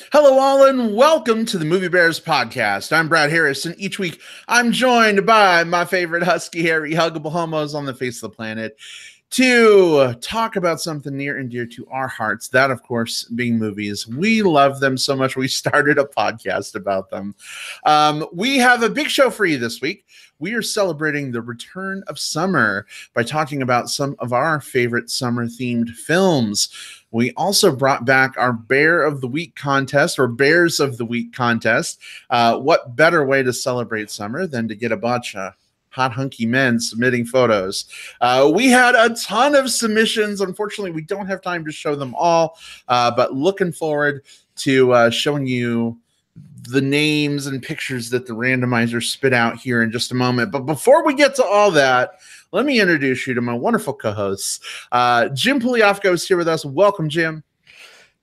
Hello, all, and welcome to the Movie Bears podcast. I'm Brad Harris, and each week I'm joined by my favorite husky, hairy, huggable homos on the face of the planet to talk about something near and dear to our hearts. That, of course, being movies. We love them so much, we started a podcast about them. We have a big show for you this week. We are celebrating the return of summer by talking about some of our favorite summer-themed films. We also brought back our Bear of the Week contest, or Bears of the Week contest. What better way to celebrate summer than to get a bunch of hot, hunky men submitting photos? We had a ton of submissions. Unfortunately, we don't have time to show them all, but looking forward to showing you the names and pictures that the randomizer spit out here in just a moment. But before we get to all that, let me introduce you to my wonderful co-hosts. Jim Puliafco is here with us. Welcome, Jim.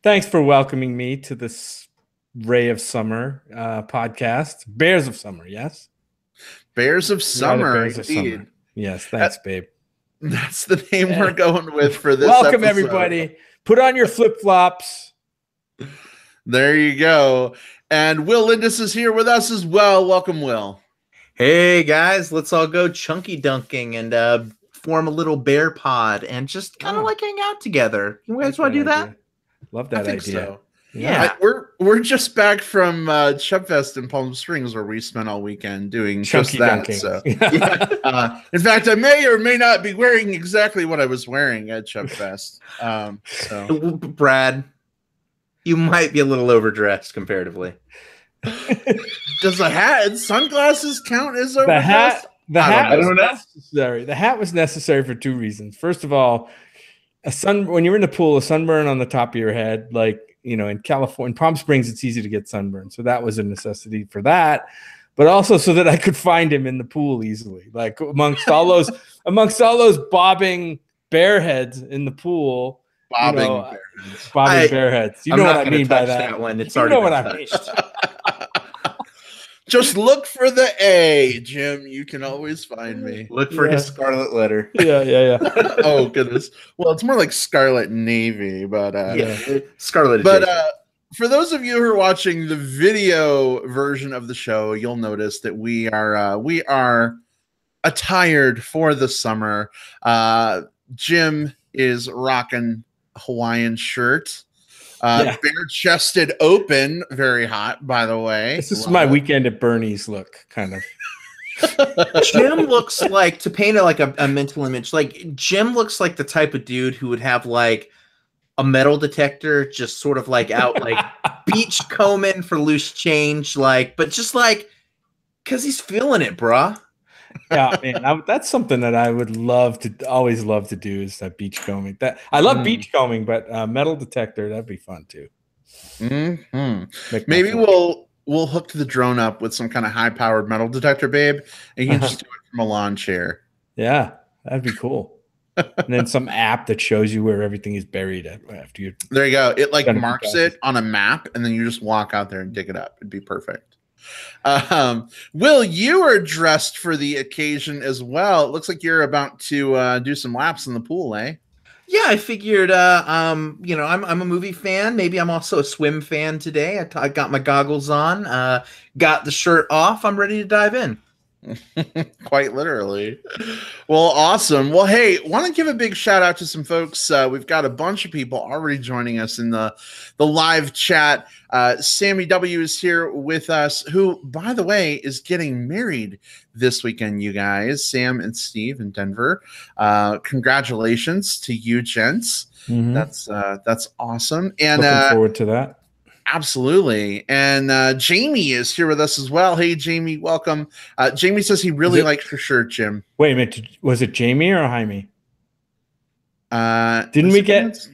Thanks for welcoming me to this Ray of Summer podcast. Bears of Summer, yes? Bears of Summer, Bears of Summer. Yes, thanks, babe. That's the name we're going with for this Welcome, episode. everybody. Put on your flip-flops. There you go. And Will Lindis is here with us as well. Welcome, Will. Hey guys, let's all go chunky dunking and form a little bear pod and just kind of like hang out together. You guys want to do that? Love that idea. So. Yeah, we're just back from Chubfest in Palm Springs, where we spent all weekend doing chunky just that. Dunking. So, in fact, I may or may not be wearing exactly what I was wearing at Chubfest. Brad, you might be a little overdressed comparatively. Does a hat and sunglasses count as overdressed? The hat was necessary. The hat was necessary for two reasons. First of all, when you're in the pool, a sunburn on the top of your head, like, you know, in California, in Palm Springs, it's easy to get sunburned. So that was a necessity for that. But also so that I could find him in the pool easily, like amongst all those bobbing bear heads in the pool. Bobbing bear heads. You know what I mean by that one. It's already been touched. Just look for the A, Jim. You can always find me. Look for his scarlet letter. Yeah. Oh, goodness. Well, it's more like Scarlet Navy, but Scarlet. But for those of you who are watching the video version of the show, you'll notice that we are attired for the summer. Jim is rocking a Hawaiian shirt. Bare-chested open, very hot, by the way. This is my weekend at Bernie's look, kind of. Jim looks like, to paint it like a mental image, like Jim looks like the type of dude who would have like a metal detector just sort of like out, like beach combing for loose change, like, but just like, because he's feeling it, bruh. Yeah, man, that's something that I would always love to do, is that beach combing. That I love beach combing, but metal detector, that'd be fun too. Maybe we'll hook the drone up with some kind of high-powered metal detector, babe, and you can just do it from a lawn chair. Yeah, that'd be cool. And then some app that shows you where everything is buried after you. There you go. It like marks it on a map, and then you just walk out there and dig it up. It'd be perfect. Will, you are dressed for the occasion as well. It looks like you're about to do some laps in the pool, eh? Yeah, I figured, I'm a movie fan. Maybe I'm also a swim fan today. I got my goggles on, got the shirt off. I'm ready to dive in. Quite literally. Well, awesome. Well, hey, want to give a big shout out to some folks. We've got a bunch of people already joining us in the live chat. Sammy W is here with us, who, by the way, is getting married this weekend, you guys. Sam and Steve in Denver. Congratulations to you, gents. Mm-hmm. That's awesome. And looking forward to that. Absolutely. And Jamie is here with us as well. Hey, Jamie, welcome. Jamie says he really likes your shirt, Jim. Wait a minute. Was it Jamie or Jaime? Didn't we get?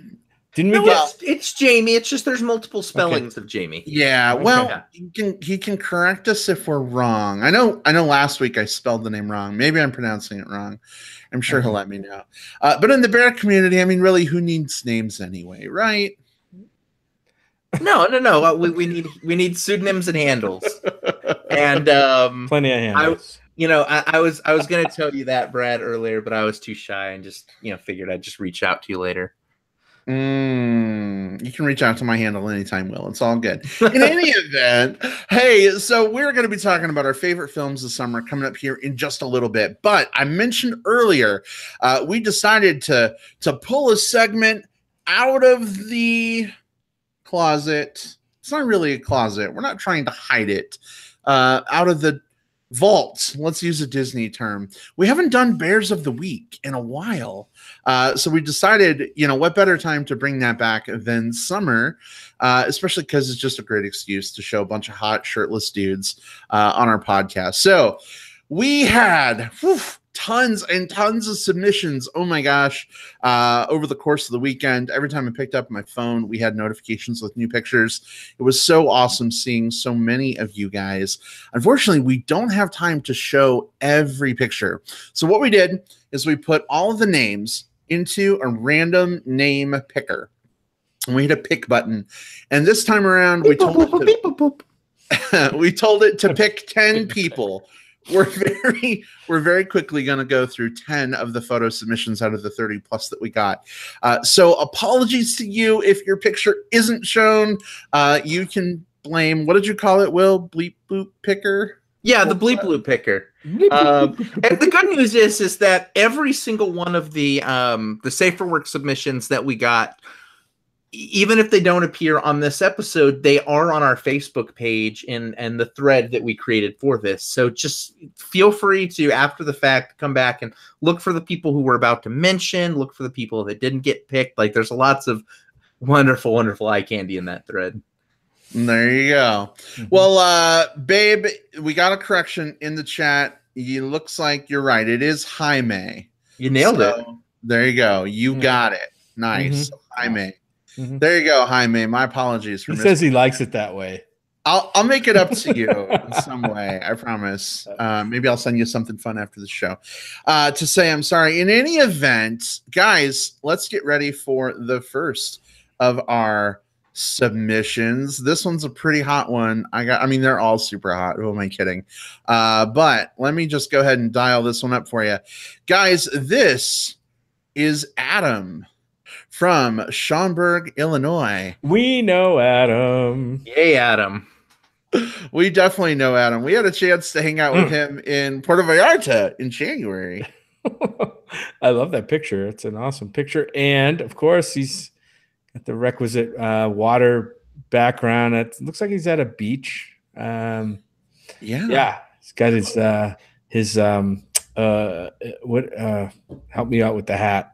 It's Jamie. It's just there's multiple spellings of Jamie. Yeah. Well, he can correct us if we're wrong. I know last week I spelled the name wrong. Maybe I'm pronouncing it wrong. I'm sure he'll let me know. But in the bear community, I mean, really, who needs names anyway, right? No. We need pseudonyms and handles, and plenty of handles. I was gonna tell you that, Brad, earlier, but I was too shy and just figured I'd just reach out to you later. You can reach out to my handle anytime, Will. It's all good. In any event, hey, so we're going to be talking about our favorite films this summer coming up here in just a little bit. But I mentioned earlier, we decided to pull a segment out of the closet. It's not really a closet. We're not trying to hide it. Out of the vault. Let's use a Disney term. We haven't done Bears of the Week in a while. So we decided, what better time to bring that back than summer, especially because it's just a great excuse to show a bunch of hot shirtless dudes on our podcast. So we had tons and tons of submissions. Oh my gosh. Over the course of the weekend, every time I picked up my phone, we had notifications with new pictures. It was so awesome seeing so many of you guys. Unfortunately, we don't have time to show every picture. So what we did is we put all of the names into a random name picker. And we hit a pick button. And this time around, we told it to pick 10 people. We're very quickly going to go through 10 of the photo submissions out of the 30 plus that we got. So apologies to you if your picture isn't shown. You can blame, what did you call it, Will? Bleep boop picker? Yeah, the bleep bloop picker. And the good news is that every single one of the Safe for Work submissions that we got, even if they don't appear on this episode, they are on our Facebook page and the thread that we created for this. So just feel free to, after the fact, come back and look for the people who we're about to mention, look for the people that didn't get picked. Like, there's lots of wonderful, wonderful eye candy in that thread. There you go. Mm-hmm. Well, babe, we got a correction in the chat. It looks like you're right. It is Jaime. You nailed it. There you go. You got it. Nice. Jaime. There you go, Jaime. My apologies for He says he likes it that way. I'll make it up to you in some way. I promise. Maybe I'll send you something fun after the show to say I'm sorry. In any event, guys, let's get ready for the first of our submissions. This one's a pretty hot one. They're all super hot. Who am I kidding? But let me just go ahead and dial this one up for you. Guys, this is Adam from Schaumburg, Illinois. We know Adam. Yay, Adam. We definitely know Adam. We had a chance to hang out with him in Puerto Vallarta in January. I love that picture. It's an awesome picture. And, of course, he's got the requisite water background. It looks like he's at a beach. Yeah. He's got his help me out with the hat.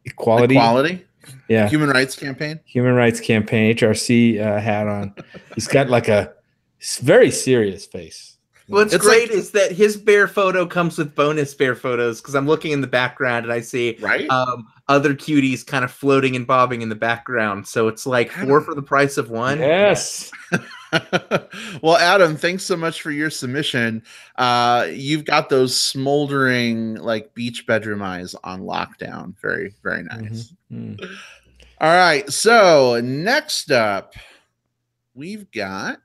Equality, yeah. Human Rights Campaign, HRC hat on. He's got like a very serious face. What's great is that his bear photo comes with bonus bear photos, because I'm looking in the background and I see other cuties kind of floating and bobbing in the background. So it's like 4 for the price of 1. Yes. Well, Adam, thanks so much for your submission. You've got those smoldering like beach bedroom eyes on lockdown. Very, very nice. All right. So next up, we've got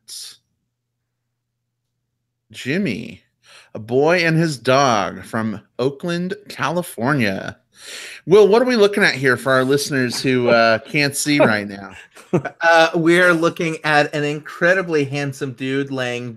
Jimmy, a boy and his dog from Oakland, California. Will, what are we looking at here for our listeners who can't see right now? We're looking at an incredibly handsome dude laying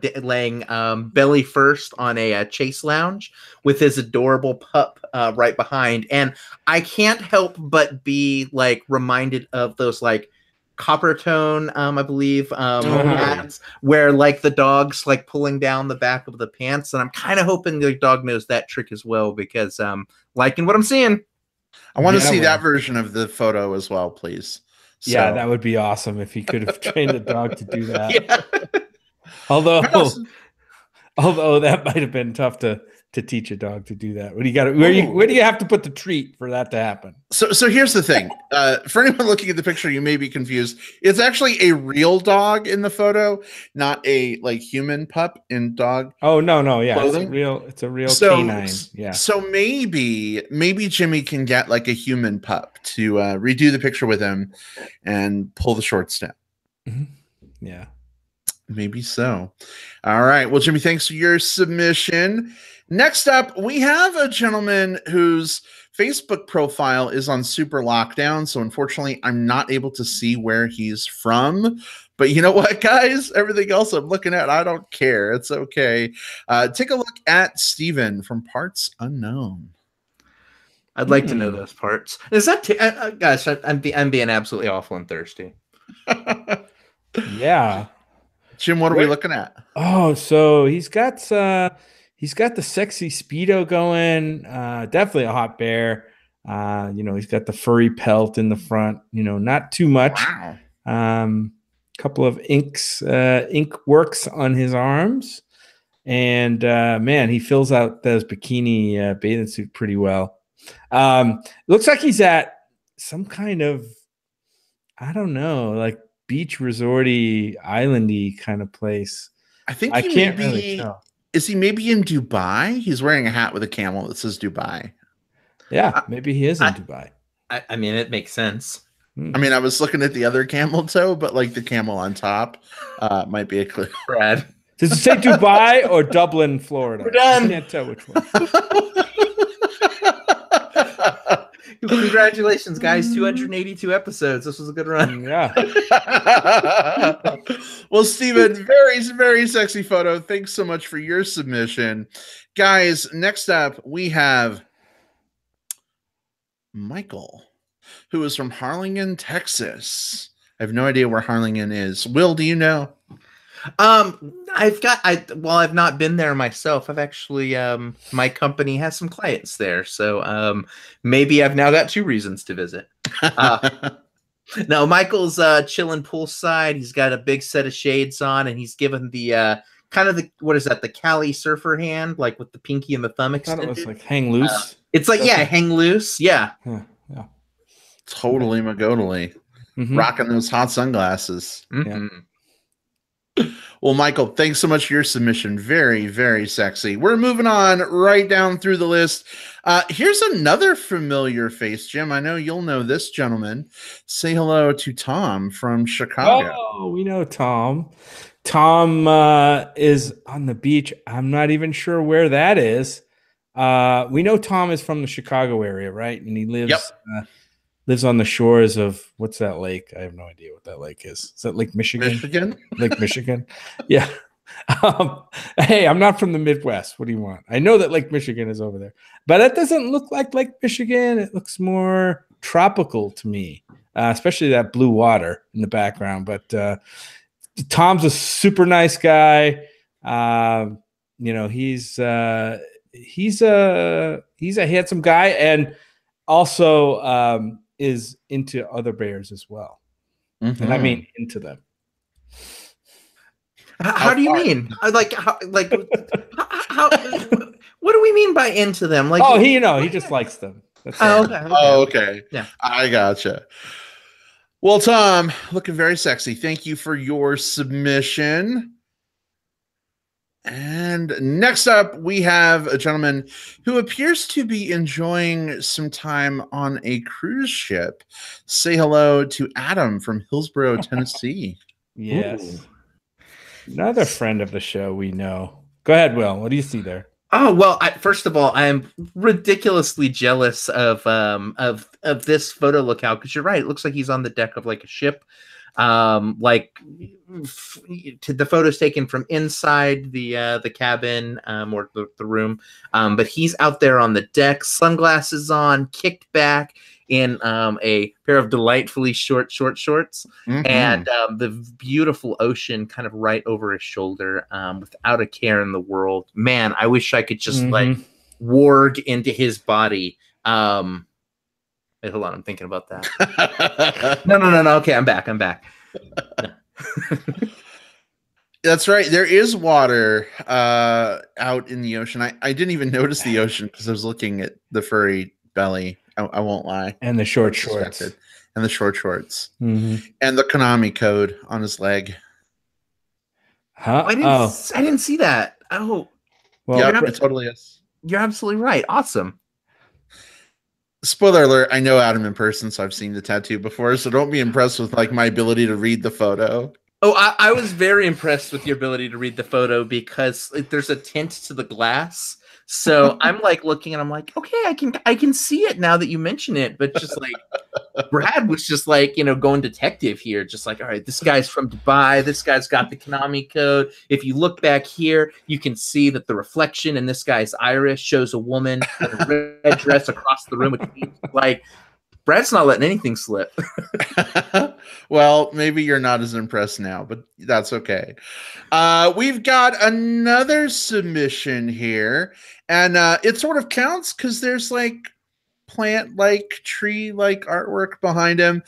belly first on a chase lounge with his adorable pup right behind. And I can't help but be like reminded of those like Copper Tone, I believe, ads where like the dog's like pulling down the back of the pants. And I'm kind of hoping the dog knows that trick as well, because liking what I'm seeing. I want to see that version of the photo as well, please. So. Yeah, that would be awesome if he could have trained a dog to do that. Yeah. Although that might have been tough to teach a dog to do that. Where do you have to put the treat for that to happen? So here's the thing. For anyone looking at the picture, you may be confused. It's actually a real dog in the photo, not a like human pup in dog. Oh no, yeah, it's a real canine. Yeah. So maybe Jimmy can get like a human pup to redo the picture with him and pull the short step. Yeah. Maybe so. All right. Well, Jimmy, thanks for your submission. Next up, we have a gentleman whose Facebook profile is on super lockdown, so unfortunately I'm not able to see where he's from. But you know what, guys? Everything else I'm looking at, I don't care. It's okay. Take a look at Steven from Parts Unknown. I'd like to know those parts. Is that gosh? I'm being absolutely awful and thirsty. Yeah, Jim, what are we looking at? Oh, so he's got the sexy Speedo going. Definitely a hot bear. He's got the furry pelt in the front. Not too much. Wow. Couple of ink works on his arms, and man, he fills out those bikini bathing suit pretty well. Looks like he's at some kind of, I don't know, like beach resorty islandy kind of place. I think I can't really tell. Is he maybe in Dubai? He's wearing a hat with a camel that says Dubai. Yeah, maybe he is in Dubai. I mean, it makes sense. I mean, I was looking at the other camel toe, but like the camel on top might be a clue. Brad, does it say Dubai or Dublin, Florida? We're done. I can't tell which one. Congratulations, guys. 282 episodes. This was a good run. Yeah. Well, Steven, very, very sexy photo. Thanks so much for your submission. Guys, next up, we have Michael, who is from Harlingen, Texas. I have no idea where Harlingen is. Will, do you know? I've not been there myself. I've actually, my company has some clients there. So, maybe I've now got 2 reasons to visit. No, Michael's, chilling poolside. He's got a big set of shades on, and he's given the, kind of the, what is that? The Cali surfer hand, like with the pinky and the thumb extended. I thought it was like hang loose. It's like, hang loose. Yeah. Yeah. Totally magodally. Rocking those hot sunglasses. Mm-hmm. Well, Michael, thanks so much for your submission. Very, very sexy. We're moving on right down through the list. Here's another familiar face, Jim. I know you'll know this gentleman. Say hello to Tom from Chicago. Oh, we know Tom. Tom is on the beach. I'm not even sure where that is. We know Tom is from the Chicago area, right? And he lives lives on the shores of, what's that lake? I have no idea what that lake is. Is that Lake Michigan? Lake Michigan? Yeah. Hey, I'm not from the Midwest. What do you want? I know that Lake Michigan is over there, but it doesn't look like Lake Michigan. It looks more tropical to me, especially that blue water in the background. But Tom's a super nice guy. He's a handsome guy, and also is into other bears as well. And I mean into them. How do you mean? Like how? What do we mean by into them? Like, he just likes them. That's okay. Yeah, I gotcha. Well, Tom, looking very sexy. Thank you for your submission. And next up, we have a gentleman who appears to be enjoying some time on a cruise ship. Say hello to Adam from Hillsborough, Tennessee. Yes. Ooh. Another friend of the show we know. Go ahead, Will. What do you see there? Oh, well, first of all, I am ridiculously jealous of this photo locale, because you're right. It looks like he's on the deck of like a ship. The photo's taken from inside the cabin or the room, but he's out there on the deck, sunglasses on, kicked back in a pair of delightfully short shorts, and the beautiful ocean kind of right over his shoulder, without a care in the world. Man, I wish I could just like warg into his body. Wait, hold on, I'm thinking about that. No. Okay, I'm back. That's right. There is water out in the ocean. I didn't even notice the ocean because I was looking at the furry belly. I won't lie. And the short shorts. And the short shorts. And the Konami code on his leg. Huh? I didn't see that. Oh. Well, yeah, it totally is. You're absolutely right. Awesome. Spoiler alert, I know Adam in person, so I've seen the tattoo before, so don't be impressed with like my ability to read the photo. Oh, I was very impressed with your ability to read the photo, because there's a tint to the glass. So I'm like looking and I'm like, okay, I can see it now that you mention it, but just like Brad was just like, going detective here, just like, all right, this guy's from Dubai, this guy's got the Konami code. If you look back here, you can see that the reflection in this guy's iris shows a woman in a red dress across the room, like Brad's not letting anything slip. Well, maybe you're not as impressed now, but that's okay. We've got another submission here, and it sort of counts because there's like plant-like, tree-like artwork behind him.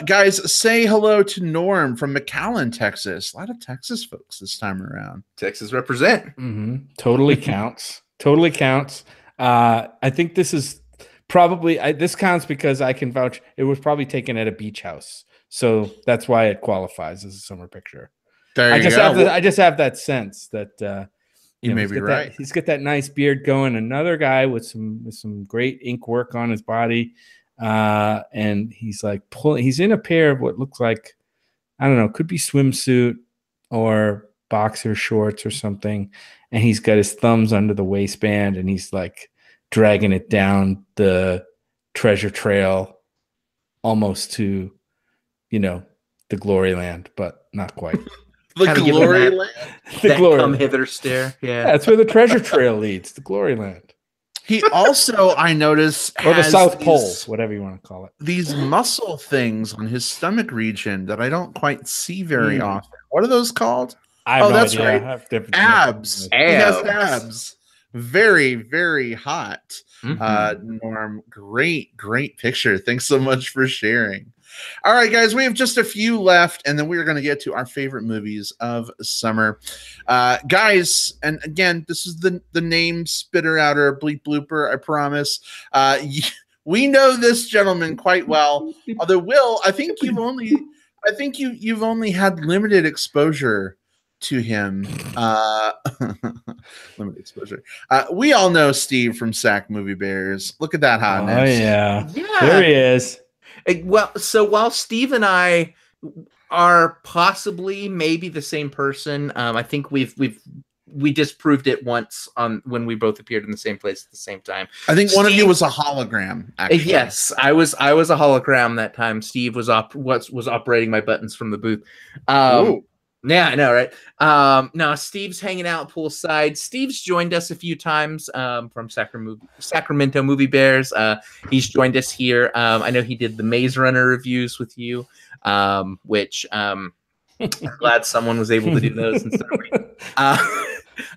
Guys, say hello to Norm from McAllen, Texas. A lot of Texas folks this time around. Texas represent. Mm-hmm. Totally counts. Totally counts. I think this is probably this counts because I can vouch it was probably taken at a beach house, so that's why it qualifies as a summer picture. I just have that sense that you may be right. He's got that nice beard going. Another guy with some great ink work on his body, and he's like he's in a pair of what looks like, I don't know, could be swimsuit or boxer shorts or something, and he's got his thumbs under the waistband, and he's like dragging it down the treasure trail almost to, the glory land, but not quite. The glory land? The glory come hither stare. Yeah. That's where the treasure trail leads, the glory land. He also, I noticed, or the South Pole, whatever you want to call it. These muscle things on his stomach region that I don't quite see very often. What are those called? That's right. Abs. He has abs. Very, very hot. Norm, great picture. Thanks so much for sharing. All right, guys, we have just a few left, and then we're going to get to our favorite movies of summer. Guys, and again, this is the name spitter outer bleep blooper, I promise. We know this gentleman quite well. Although, Will, I think you've only had limited exposure to him. Limited exposure. We all know Steve from Sack Movie Bears. Look at that hotness. Oh yeah. There he is. Well, so while Steve and I are possibly maybe the same person, I think we disproved it once when we both appeared in the same place at the same time. I think one of you was a hologram. Actually. Yes, I was a hologram that time. Steve was operating my buttons from the booth. Yeah, I know, right? No, Steve's hanging out poolside. Steve's joined us a few times from Sacramento Movie Bears. He's joined us here. I know he did the Maze Runner reviews with you, which I'm glad someone was able to do those instead of me.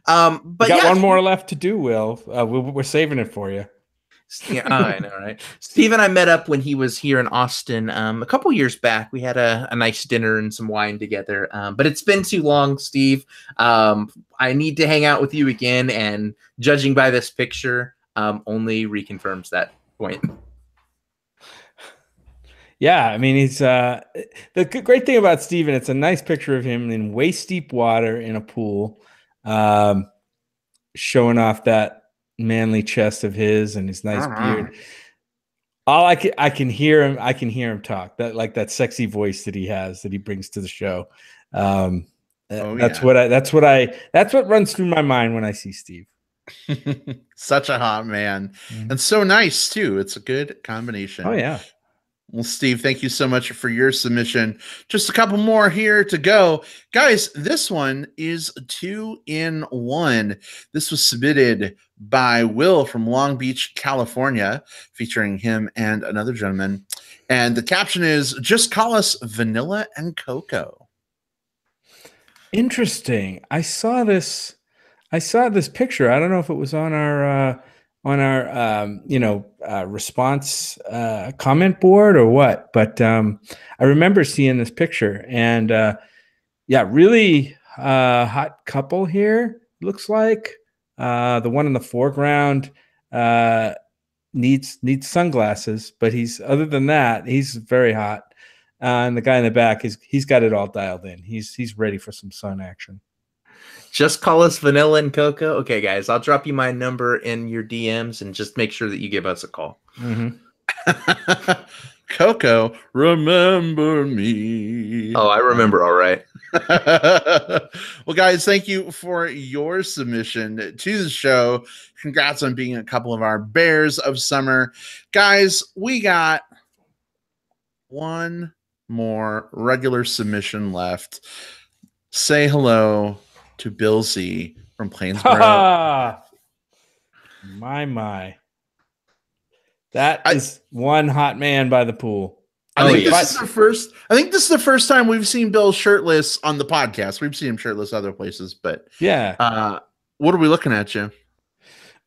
But got one more left to do, Will. We're saving it for you. Yeah, I know, right? Steve and I met up when he was here in Austin a couple years back. We had a nice dinner and some wine together. But it's been too long, Steve. I need to hang out with you again, and judging by this picture, only reconfirms that point. Yeah, I mean, he's the great thing about Steven, it's a nice picture of him in waist deep water in a pool, showing off that manly chest of his and his nice beard. All I can hear him talk, that sexy voice that he has, that he brings to the show. That's what runs through my mind when I see Steve. Such a hot man, and so nice too. It's a good combination. Oh yeah. Well, Steve, thank you so much for your submission. Just a couple more here to go. Guys, this one is 2-in-1. This was submitted by Will from Long Beach, California, featuring him and another gentleman. And the caption is, "Just call us Vanilla and Cocoa." Interesting. I saw this picture. I don't know if it was on our response comment board or what, but I remember seeing this picture, and really hot couple here. Looks like the one in the foreground needs sunglasses, but other than that, he's very hot. And the guy in the back he's got it all dialed in. He's ready for some sun action. Just call us Vanilla and Cocoa. Okay, guys, I'll drop you my number in your DMs and just make sure that you give us a call. Coco, remember me. Oh, I remember. All right. Well, guys, thank you for your submission to the show. Congrats on being a couple of our Bears of Summer. Guys, we got one more regular submission left. Say hello to Bill Z from Plainsboro. My. That is one hot man by the pool. I think this is the first time we've seen Bill shirtless on the podcast. We've seen him shirtless other places, but yeah. What are we looking at, Jim?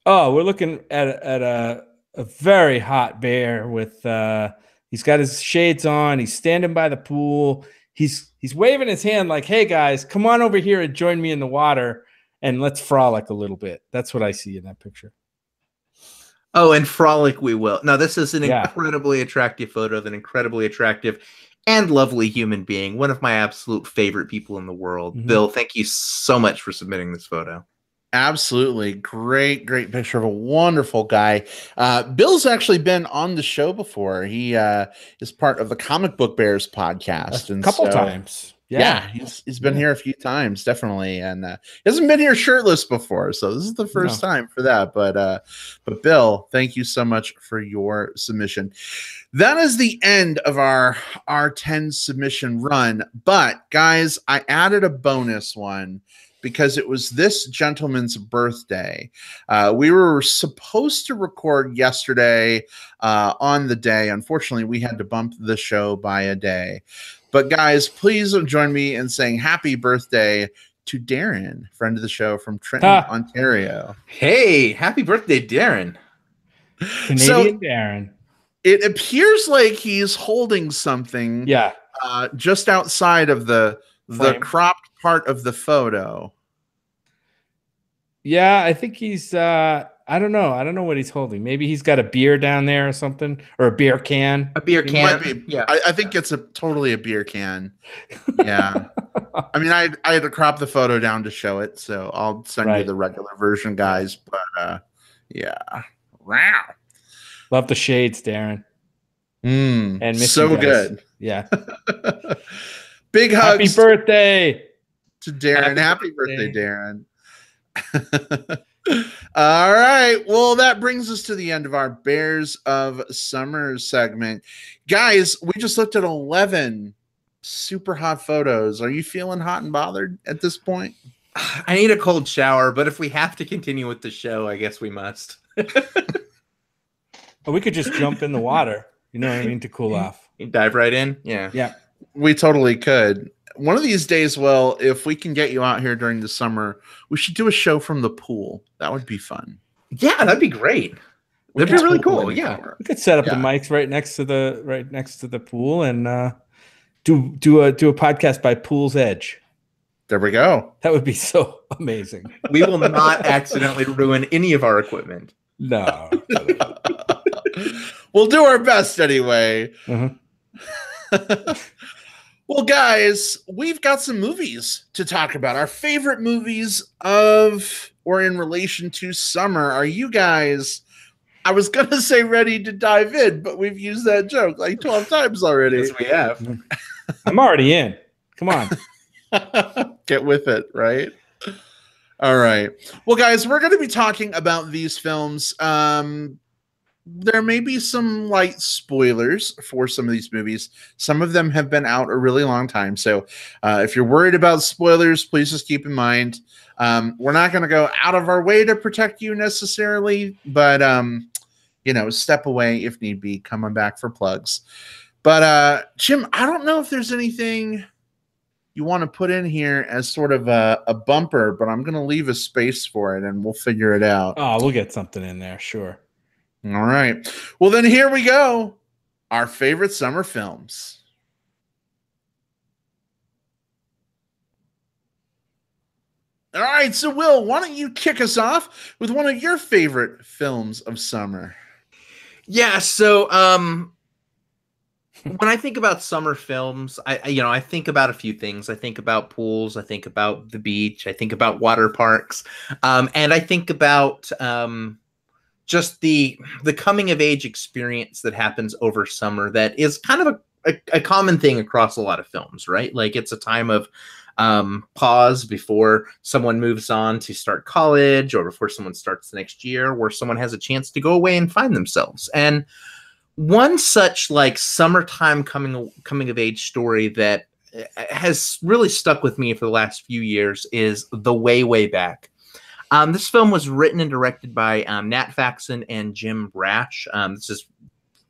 Oh, we're looking at a very hot bear with he's got his shades on, he's standing by the pool, he's waving his hand like, hey guys, come on over here and join me in the water and let's frolic a little bit. That's what I see in that picture. Oh, and frolic we will. Now, this is an incredibly attractive photo of an incredibly attractive and lovely human being. One of my absolute favorite people in the world. Mm-hmm. Bill, thank you so much for submitting this photo. Absolutely. Great picture of a wonderful guy. Bill's actually been on the show before. He is part of the Comic Book Bears podcast. A couple times. Yeah, he's been here a few times, definitely, and he hasn't been here shirtless before, so this is the first time for that. But Bill, thank you so much for your submission. That is the end of our 10 submission run. But guys, I added a bonus one because it was this gentleman's birthday. We were supposed to record yesterday on the day. Unfortunately, we had to bump the show by a day. But guys, please join me in saying happy birthday to Darren, friend of the show from Trenton, Ontario. Hey, happy birthday, Darren. Canadian Darren. It appears like he's holding something just outside of the cropped part of the photo. Yeah, I think he's I don't know what he's holding. Maybe he's got a beer down there or something, or a beer can. A beer can. Might be. Yeah, I think it's totally a beer can. Yeah. I mean, I had to crop the photo down to show it, so I'll send you the regular version, guys. But yeah. Wow. Love the shades, Darren. And miss so you guys. good. Yeah. Big hugs. Happy birthday to Darren. Happy birthday, Darren. All right. Well, that brings us to the end of our Bears of Summer segment. Guys, we just looked at 11 super hot photos. Are you feeling hot and bothered at this point? I need a cold shower, but if we have to continue with the show, I guess we must. Or we could just jump in the water, you know what I mean, to cool off. You dive right in? Yeah. We totally could. One of these days, Will, if we can get you out here during the summer, we should do a show from the pool. That would be fun. Yeah, that'd be great. That'd be really cool. Yeah, we could set up the mics right next to the pool and do a podcast by Pool's Edge. There we go. That would be so amazing. We will not accidentally ruin any of our equipment. No. We'll do our best anyway. Mm-hmm. Well, guys, we've got some movies to talk about. Our favorite movies of or in relation to summer. Are you guys, I was going to say ready to dive in, but we've used that joke like 12 times already. Yes, we have. I'm already in. Come on. Get with it, right? All right. Well, guys, we're going to be talking about these films. There may be some light spoilers for some of these movies. Some of them have been out a really long time. So if you're worried about spoilers, please just keep in mind, we're not going to go out of our way to protect you necessarily, but, step away if need be, coming back for plugs. But Jim, I don't know if there's anything you want to put in here as sort of a bumper, but I'm going to leave a space for it and we'll figure it out. Oh, we'll get something in there. Sure. All right. Well, then here we go. Our favorite summer films. All right. So, Will, why don't you kick us off with one of your favorite films of summer? Yeah. So, when I think about summer films, I think about a few things. I think about pools. I think about the beach. I think about water parks. And I think about just the coming of age experience that happens over summer that is kind of a common thing across a lot of films, right? Like it's a time of pause before someone moves on to start college or before someone starts the next year, where someone has a chance to go away and find themselves. And one such like summertime coming of age story that has really stuck with me for the last few years is The Way Back. This film was written and directed by Nat Faxon and Jim Brash. This is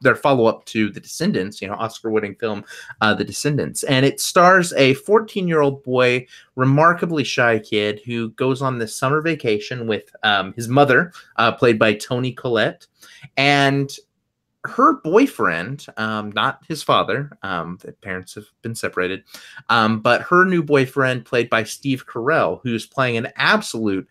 their follow-up to The Descendants, Oscar-winning film, The Descendants. And it stars a 14-year-old boy, remarkably shy kid, who goes on this summer vacation with his mother, played by Toni Collette, and her boyfriend, not his father, the parents have been separated, but her new boyfriend, played by Steve Carell, who's playing an absolute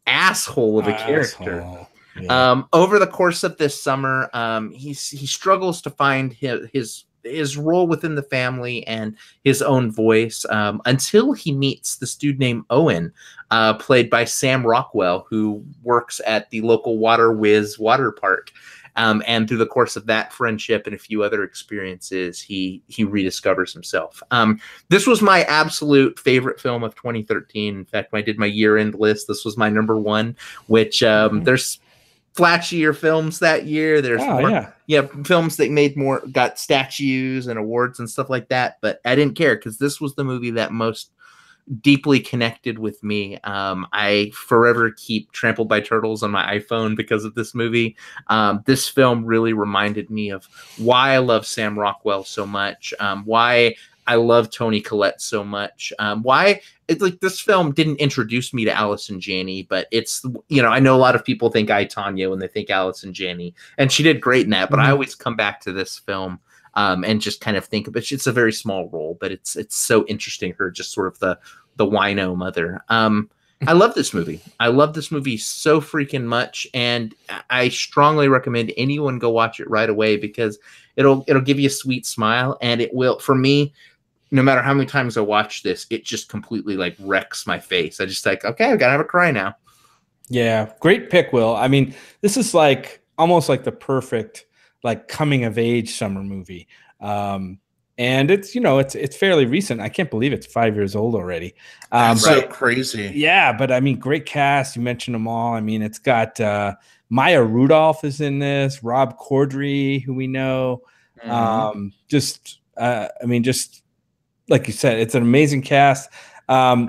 asshole of a character. Yeah. Over the course of this summer, he struggles to find his role within the family and his own voice until he meets this dude named Owen, played by Sam Rockwell, who works at the local Water Whiz water park. And through the course of that friendship and a few other experiences, he rediscovers himself. This was my absolute favorite film of 2013. In fact, when I did my year-end list, this was my number one, which there's flashier films that year. There's films that got statues and awards and stuff like that. But I didn't care because this was the movie that most deeply connected with me. I forever keep Trampled by Turtles on my iPhone because of this movie. This film really reminded me of why I love Sam Rockwell so much, why I love Toni Collette so much, why it's like this film didn't introduce me to Allison Janney, but it's, I know a lot of people think I, Tanya, when they think Allison Janney, and she did great in that, but I always come back to this film and just kind of think of it. It's a very small role, but it's so interesting. Her just sort of the wino mother. I love this movie. I love this movie so freaking much, and I strongly recommend anyone go watch it right away because it'll give you a sweet smile, and it will, for me, no matter how many times I watch this, it just completely like wrecks my face. I just like, okay, I've got to have a cry now. Yeah, great pick, Will. I mean, this is like almost like the perfect like coming of age summer movie. And it's, it's fairly recent. I can't believe it's 5 years old already. So crazy. Yeah, but I mean, great cast. You mentioned them all. I mean, it's got Maya Rudolph is in this, Rob Corddry, who we know. Just like you said, it's an amazing cast. Brad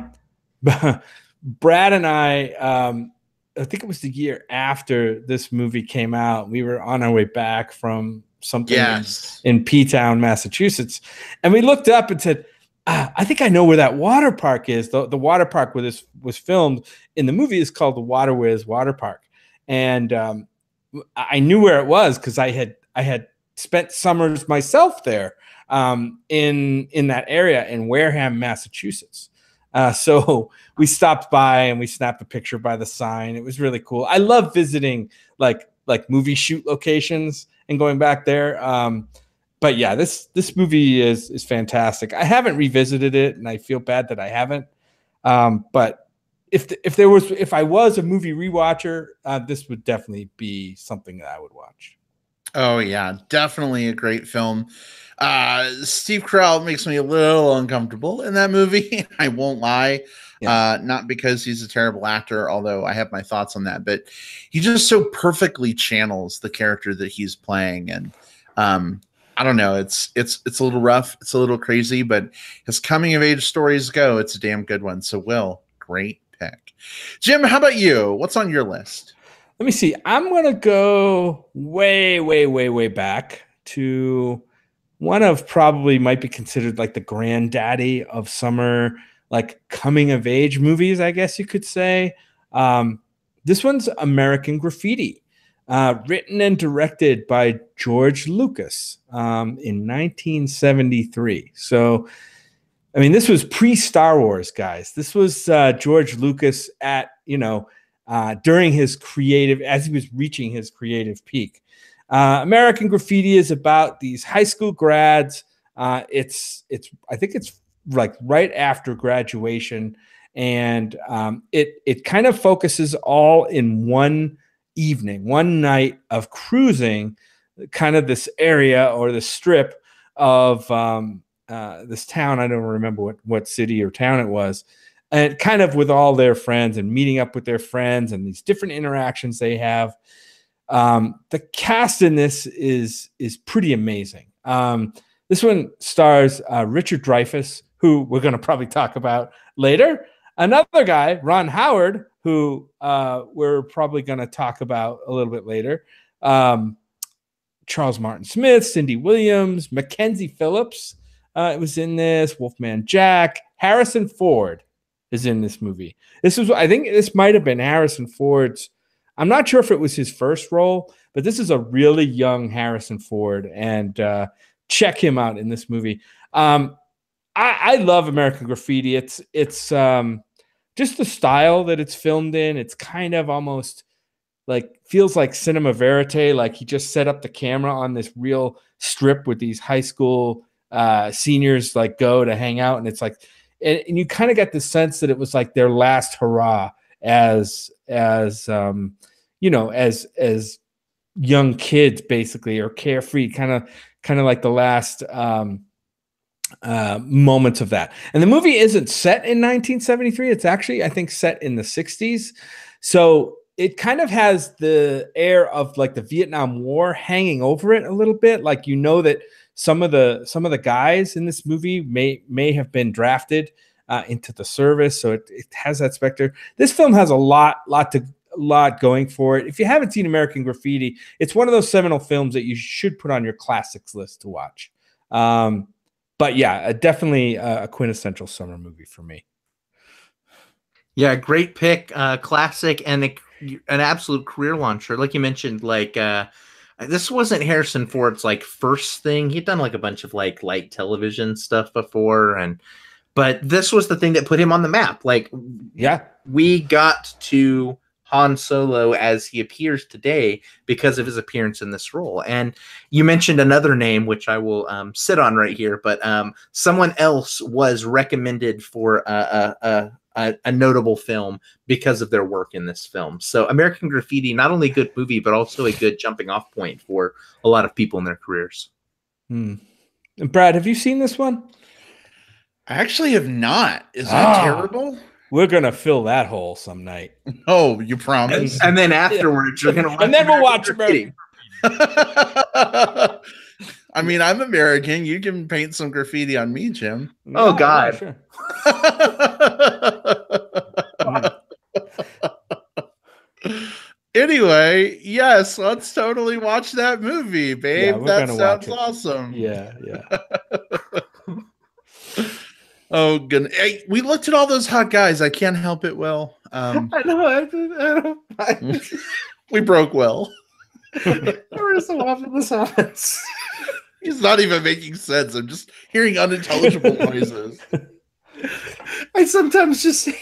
and I think it was the year after this movie came out, we were on our way back from something in P-Town, Massachusetts. And we looked up and said, I think I know where that water park is. The water park where this was filmed in the movie is called the Water Whiz Water Park. And I knew where it was because I had spent summers myself there in that area in Wareham, Massachusetts. So we stopped by and we snapped a picture by the sign. It was really cool. I love visiting like movie shoot locations and going back there. But yeah, this movie is fantastic. I haven't revisited it and I feel bad that I haven't. But if I was a movie rewatcher, this would definitely be something that I would watch. Oh yeah, definitely a great film. Steve Carell makes me a little uncomfortable in that movie. I won't lie. Not because he's a terrible actor, although I have my thoughts on that, but he just so perfectly channels the character that he's playing. And I don't know, it's a little rough, it's a little crazy, but as coming of age stories go, it's a damn good one. So Will, great pick. Jim, how about you? What's on your list? Let me see. I'm going to go way back to one of probably might be considered like the granddaddy of summer, like coming of age movies, I guess you could say. This one's American Graffiti, written and directed by George Lucas in 1973. So, I mean, this was pre-Star Wars, guys. This was George Lucas at, during his creative, as he was reaching his creative peak. American Graffiti is about these high school grads. I think it's like right after graduation, and it kind of focuses all in one evening, one night of cruising kind of this area or the strip of this town. I don't remember what city or town it was, and kind of with all their friends and meeting up with their friends and these different interactions they have. The cast in this is pretty amazing. This one stars Richard Dreyfuss, who we're going to probably talk about later. Another guy, Ron Howard, who we're probably going to talk about a little bit later. Charles Martin Smith, Cindy Williams, Mackenzie Phillips was in this. Wolfman Jack. Harrison Ford is in this movie. I think this might have been Harrison Ford's. I'm not sure if it was his first role, but this is a really young Harrison Ford, and check him out in this movie. I love American Graffiti. It's just the style that it's filmed in. It's kind of almost like feels like cinema verite. Like he just set up the camera on this real strip with these high school seniors like go to hang out, and it's like, and you kind of get the sense that it was like their last hurrah as young kids, basically, or carefree, kind of like the last moments of that. And the movie isn't set in 1973. It's actually, I think, set in the 60s. So it kind of has the air of like the Vietnam War hanging over it a little bit. Like, that some of the guys in this movie may have been drafted into the service. So it has that specter. This film has a lot going for it. If you haven't seen American Graffiti, it's one of those seminal films that you should put on your classics list to watch. But yeah, definitely a quintessential summer movie for me. Yeah, great pick. Classic and an absolute career launcher. Like you mentioned, like this wasn't Harrison Ford's like first thing. He'd done like a bunch of like light television stuff before, but this was the thing that put him on the map. Like, yeah, we got to Han Solo as he appears today because of his appearance in this role. And you mentioned another name, which I will sit on right here, but someone else was recommended for a notable film because of their work in this film. So American Graffiti, not only a good movie, but also a good jumping off point for a lot of people in their careers. And Brad, have you seen this one? I actually have not. Is that terrible? We're gonna fill that hole some night. Oh, you promise? And then afterwards, you're gonna watch. And then we'll watch American. I mean, I'm American. You can paint some graffiti on me, Jim. Oh God. Sure. Anyway, yes, let's totally watch that movie, babe. Yeah, that sounds awesome. Yeah. Oh, goodness. Hey, we looked at all those hot guys. I can't help it, Will. I know. We broke Will. Every so often this happens. He's not even making sense. I'm just hearing unintelligible noises. I sometimes just say,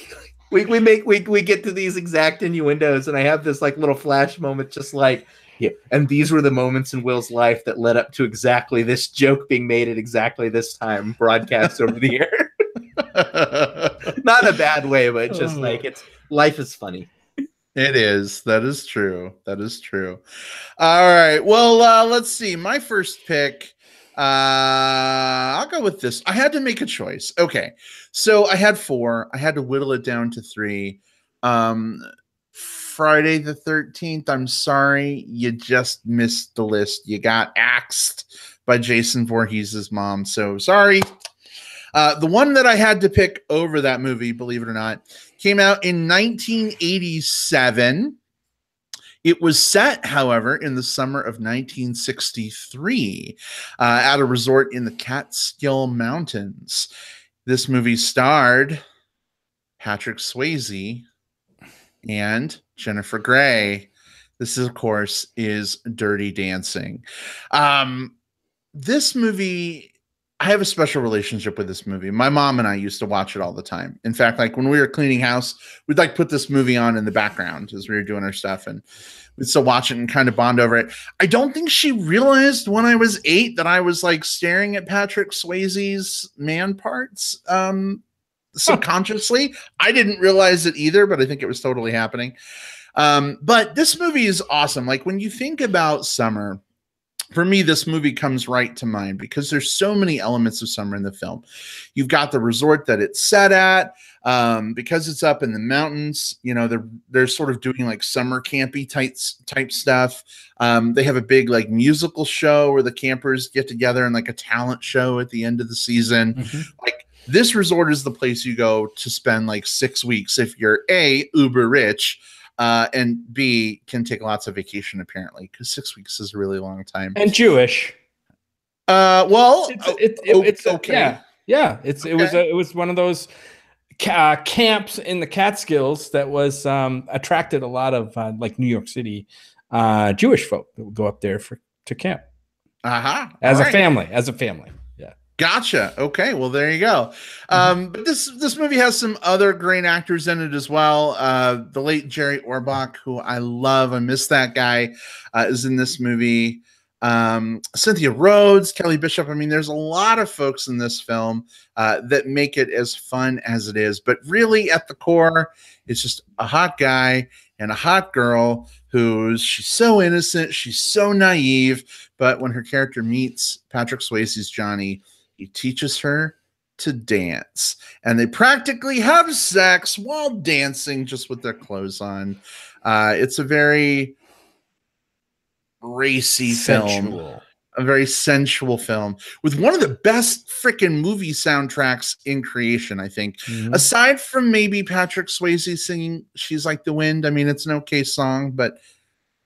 we get to these exact innuendos, and I have this like little flash moment, just like, yeah. And these were the moments in Will's life that led up to exactly this joke being made at exactly this time, broadcast over the air. Not in a bad way, but just like life is funny. It is. That is true. That is true. All right. Well, let's see. My first pick. I'll go with this. I had to make a choice. Okay. So I had 4. I had to whittle it down to 3. Friday the 13th. I'm sorry. You just missed the list. You got axed by Jason Voorhees' mom. So sorry. The one that I had to pick over that movie, believe it or not, came out in 1987. It was set, however, in the summer of 1963 at a resort in the Catskill Mountains. This movie starred Patrick Swayze and Jennifer Grey. This, of course, is Dirty Dancing. This movie, I have a special relationship with this movie. My mom and I used to watch it all the time. In fact, like when we were cleaning house, we'd like put this movie on in the background as we were doing our stuff, and we'd still watch it and kind of bond over it. I don't think she realized when I was 8 that I was like staring at Patrick Swayze's man parts subconsciously. I didn't realize it either, but I think it was totally happening. But this movie is awesome. Like when you think about summer, for me, this movie comes right to mind because there's so many elements of summer in the film. You've got the resort that it's set at, because it's up in the mountains. You know, they're sort of doing like summer campy type stuff. They have a big like musical show where the campers get together and like a talent show at the end of the season. Mm-hmm. Like this resort is the place you go to spend like 6 weeks if you're A, uber rich, and B, can take lots of vacation apparently, because 6 weeks is a really long time. And Jewish. Well, it's okay. Yeah. It was one of those camps in the Catskills that was attracted a lot of like New York City Jewish folk that would go up there to camp. As a family. Yeah. Gotcha. Okay. Well, there you go. But this movie has some other great actors in it as well. The late Jerry Orbach, who I love. I miss that guy, is in this movie. Cynthia Rhodes, Kelly Bishop. I mean, there's a lot of folks in this film that make it as fun as it is. But really, at the core, it's just a hot guy and a hot girl she's so innocent, she's so naive. But when her character meets Patrick Swayze's Johnny, he teaches her to dance, and they practically have sex while dancing, just with their clothes on. It's a very racy film, a very sensual film with one of the best freaking movie soundtracks in creation, I think. Aside from maybe Patrick Swayze singing "She's Like the Wind." I mean, it's an okay song, but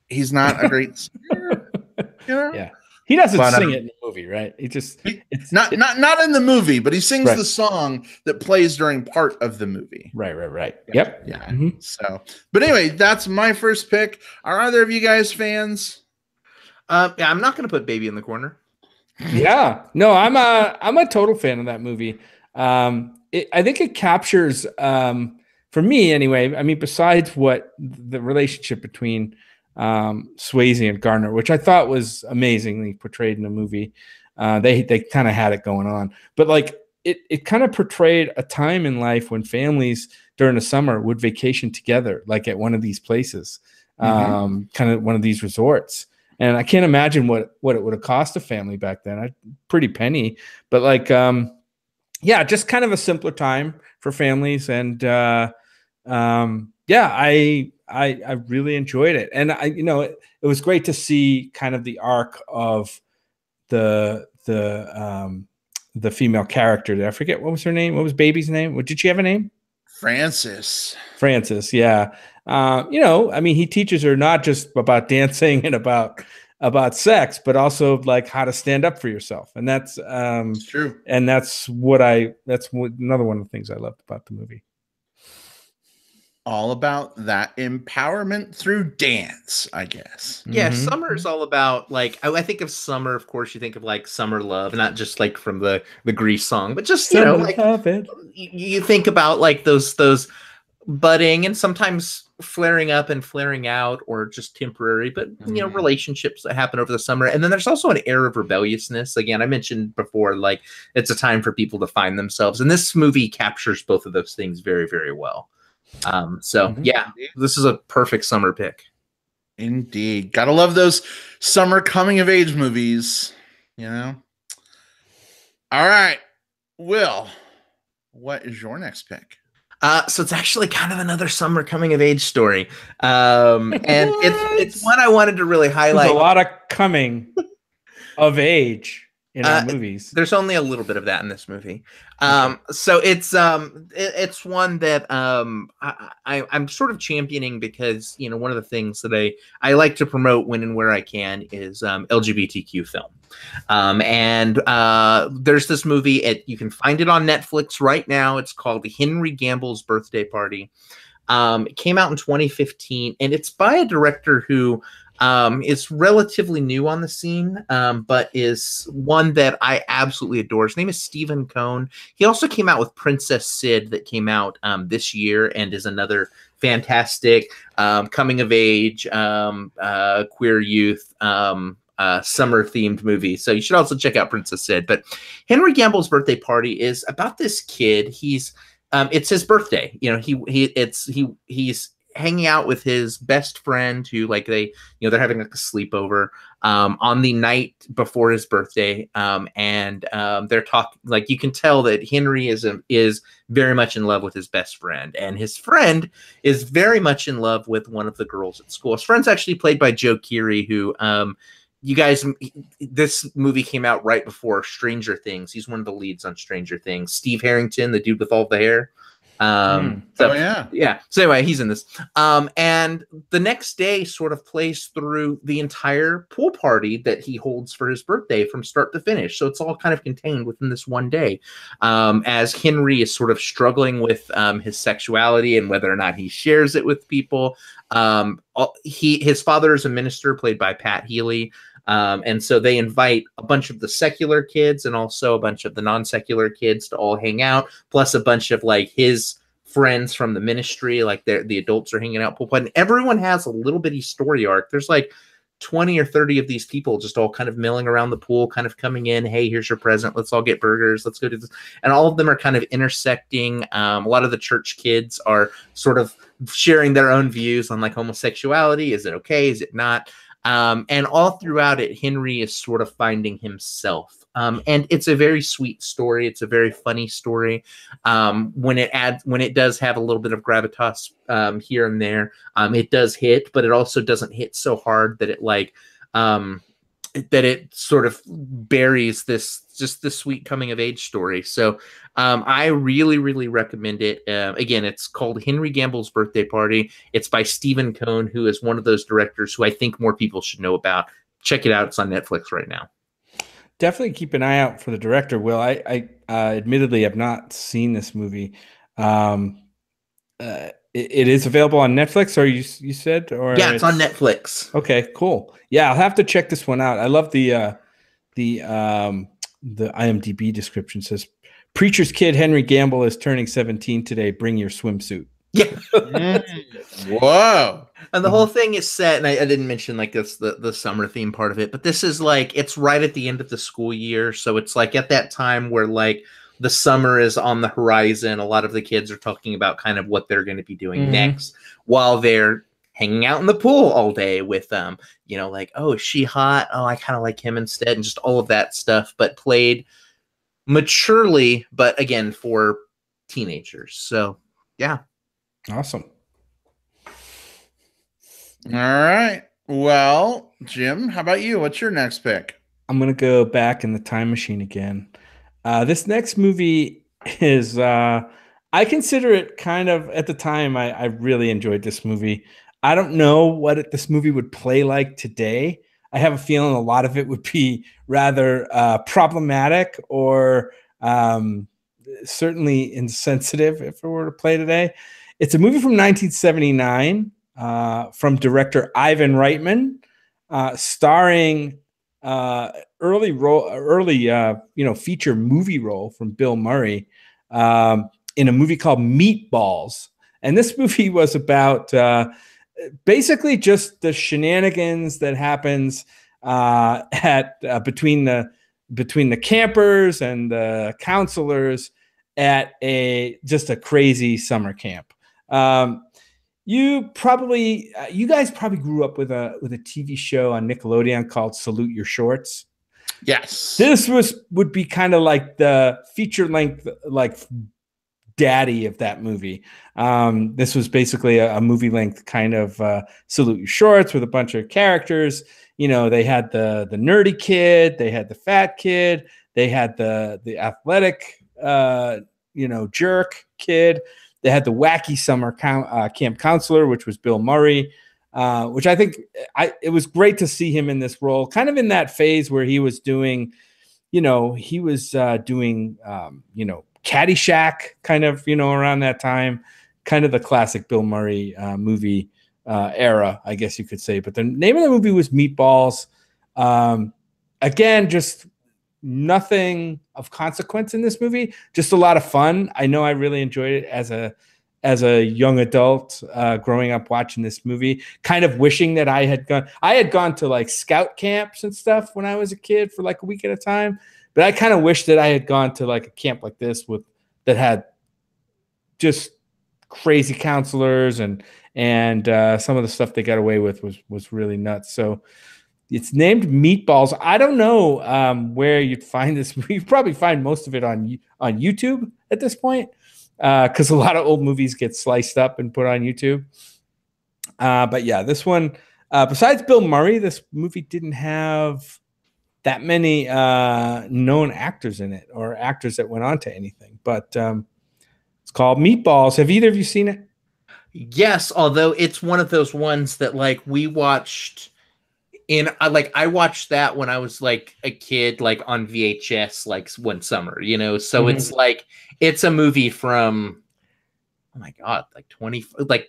he's not a great singer. You know? Yeah. He doesn't sing it in the movie, right? It's not in the movie, but he sings the song that plays during part of the movie. Right. Yep. Yeah. Mm-hmm. So, but anyway, that's my first pick. Are either of you guys fans? Yeah, I'm not going to put Baby in the corner. Yeah. No, I'm a total fan of that movie. I think it captures, for me anyway, I mean, besides what the relationship between Swayze and Gardner, which I thought was amazingly portrayed in the movie. They kind of had it going on, but like it kind of portrayed a time in life when families during the summer would vacation together, like at one of these places, kind of one of these resorts. And I can't imagine what it would have cost a family back then. Pretty penny, but like, yeah, just kind of a simpler time for families. And yeah, I really enjoyed it. And it was great to see kind of the arc of the female character. Did I forget what was her name? What was Baby's name? Did she have a name? Frances. Yeah. I mean, he teaches her not just about dancing and about sex, but also like how to stand up for yourself. And that's true. And that's another one of the things I loved about the movie. All about that empowerment through dance, I guess. Yeah, summer is all about, like, I think of summer, of course, you think of like summer love, not just like from the Grease song, but just, like you think about like those budding and sometimes flaring up and flaring out, or just temporary, but relationships that happen over the summer. And then there's also an air of rebelliousness. Again, I mentioned before, like, it's a time for people to find themselves, and this movie captures both of those things very, very well. Yeah, this is a perfect summer pick. Indeed. Gotta love those summer coming of age movies, All right, Will, what is your next pick? So it's actually kind of another summer coming of age story. And it's one I wanted to really highlight. There's a lot of coming of age in our movies. There's only a little bit of that in this movie. So it's one that I'm sort of championing because one of the things that I like to promote when and where I can is LGBTQ film. And there's this movie, you can find it on Netflix right now. It's called Henry Gamble's Birthday Party. It came out in 2015, and it's by a director who is relatively new on the scene, but is one that I absolutely adore. His name is Stephen Cohn. He also came out with Princess Sid that came out this year, and is another fantastic coming of age queer youth summer themed movie. So you should also check out Princess Sid. But Henry Gamble's Birthday Party is about this kid. It's his birthday. He's hanging out with his best friend who like they're having like a sleepover on the night before his birthday, and they're talking, like you can tell that Henry is very much in love with his best friend, and his friend is very much in love with one of the girls at school. His friend's actually played by Joe Keery, who you guys, this movie came out right before Stranger Things. He's one of the leads on Stranger Things. Steve Harrington, the dude with all the hair. So, yeah. So anyway, he's in this. And the next day sort of plays through the entire pool party that he holds for his birthday from start to finish. So it's all kind of contained within this one day. As Henry is sort of struggling with his sexuality and whether or not he shares it with people. His father is a minister played by Pat Healy. And so they invite a bunch of the secular kids and also a bunch of the non-secular kids to all hang out, plus a bunch of like his friends from the ministry, like the adults are hanging out. And everyone has a little bitty story arc. There's like 20 or 30 of these people just all kind of milling around the pool, kind of coming in. Hey, here's your present. Let's all get burgers. Let's go do this. And all of them are kind of intersecting. A lot of the church kids are sort of sharing their own views on like homosexuality. Is it okay? Is it not? And all throughout it, Henry is sort of finding himself. And it's a very sweet story. It's a very funny story. When it does have a little bit of gravitas here and there, it does hit, but it also doesn't hit so hard that it like that it sort of buries this sweet coming of age story. So I really, really recommend it. Again, it's called Henry Gamble's Birthday Party. It's by Stephen Cohn, who is one of those directors who I think more people should know about. Check it out. It's on Netflix right now. Definitely keep an eye out for the director. Will, I admittedly have not seen this movie. It is available on Netflix, or you said, or yeah, it's on Netflix. Okay, cool. Yeah, I'll have to check this one out. I love the IMDb description says, "Preacher's kid Henry Gamble is turning 17 today. Bring your swimsuit." Yeah. Whoa. And the whole thing is set, and I didn't mention like this the summer theme part of it, but this is like it's right at the end of the school year, so it's like at that time where like the summer is on the horizon. A lot of the kids are talking about kind of what they're going to be doing next while they're hanging out in the pool all day with them. You know, like, oh, is she hot? Oh, I kind of like him instead, and just all of that stuff, but played maturely, but again for teenagers. So yeah. Awesome. All right. Well, Jim, how about you? What's your next pick? I'm going to go back in the time machine again. This next movie is, I consider it kind of, at the time, I really enjoyed this movie. I don't know what this movie would play like today. I have a feeling a lot of it would be rather problematic or certainly insensitive if it were to play today. It's a movie from 1979 from director Ivan Reitman, starring early feature movie role from Bill Murray in a movie called Meatballs. And this movie was about basically just the shenanigans that happens between the campers and the counselors at just a crazy summer camp. You guys probably grew up with a TV show on Nickelodeon called Salute Your Shorts. Yes. This would be kind of like the feature length, like daddy of that movie. This was basically a movie length kind of Salute Your Shorts with a bunch of characters. You know, they had the nerdy kid, they had the fat kid, they had the athletic jerk kid. They had the wacky summer camp counselor, which was Bill Murray, which I think it was great to see him in this role, kind of in that phase where he was doing, Caddyshack kind of, around that time, kind of the classic Bill Murray movie era, I guess you could say. But the name of the movie was Meatballs. Again, just nothing of consequence in this movie, just a lot of fun. I know I really enjoyed it as a young adult growing up watching this movie, kind of wishing that I had gone to like scout camps and stuff when I was a kid for like a week at a time. But I kind of wish that I had gone to like a camp like this that had just crazy counselors and some of the stuff they got away with was really nuts. So it's named Meatballs. I don't know where you'd find this. You'd probably find most of it on YouTube at this point, because a lot of old movies get sliced up and put on YouTube. But yeah, this one, besides Bill Murray, this movie didn't have that many known actors in it, or actors that went on to anything. But it's called Meatballs. Have either of you seen it? Yes, although it's one of those ones that like we watched I watched that when I was like a kid, like on VHS, like one summer, you know. So it's like it's a movie from, oh my god, like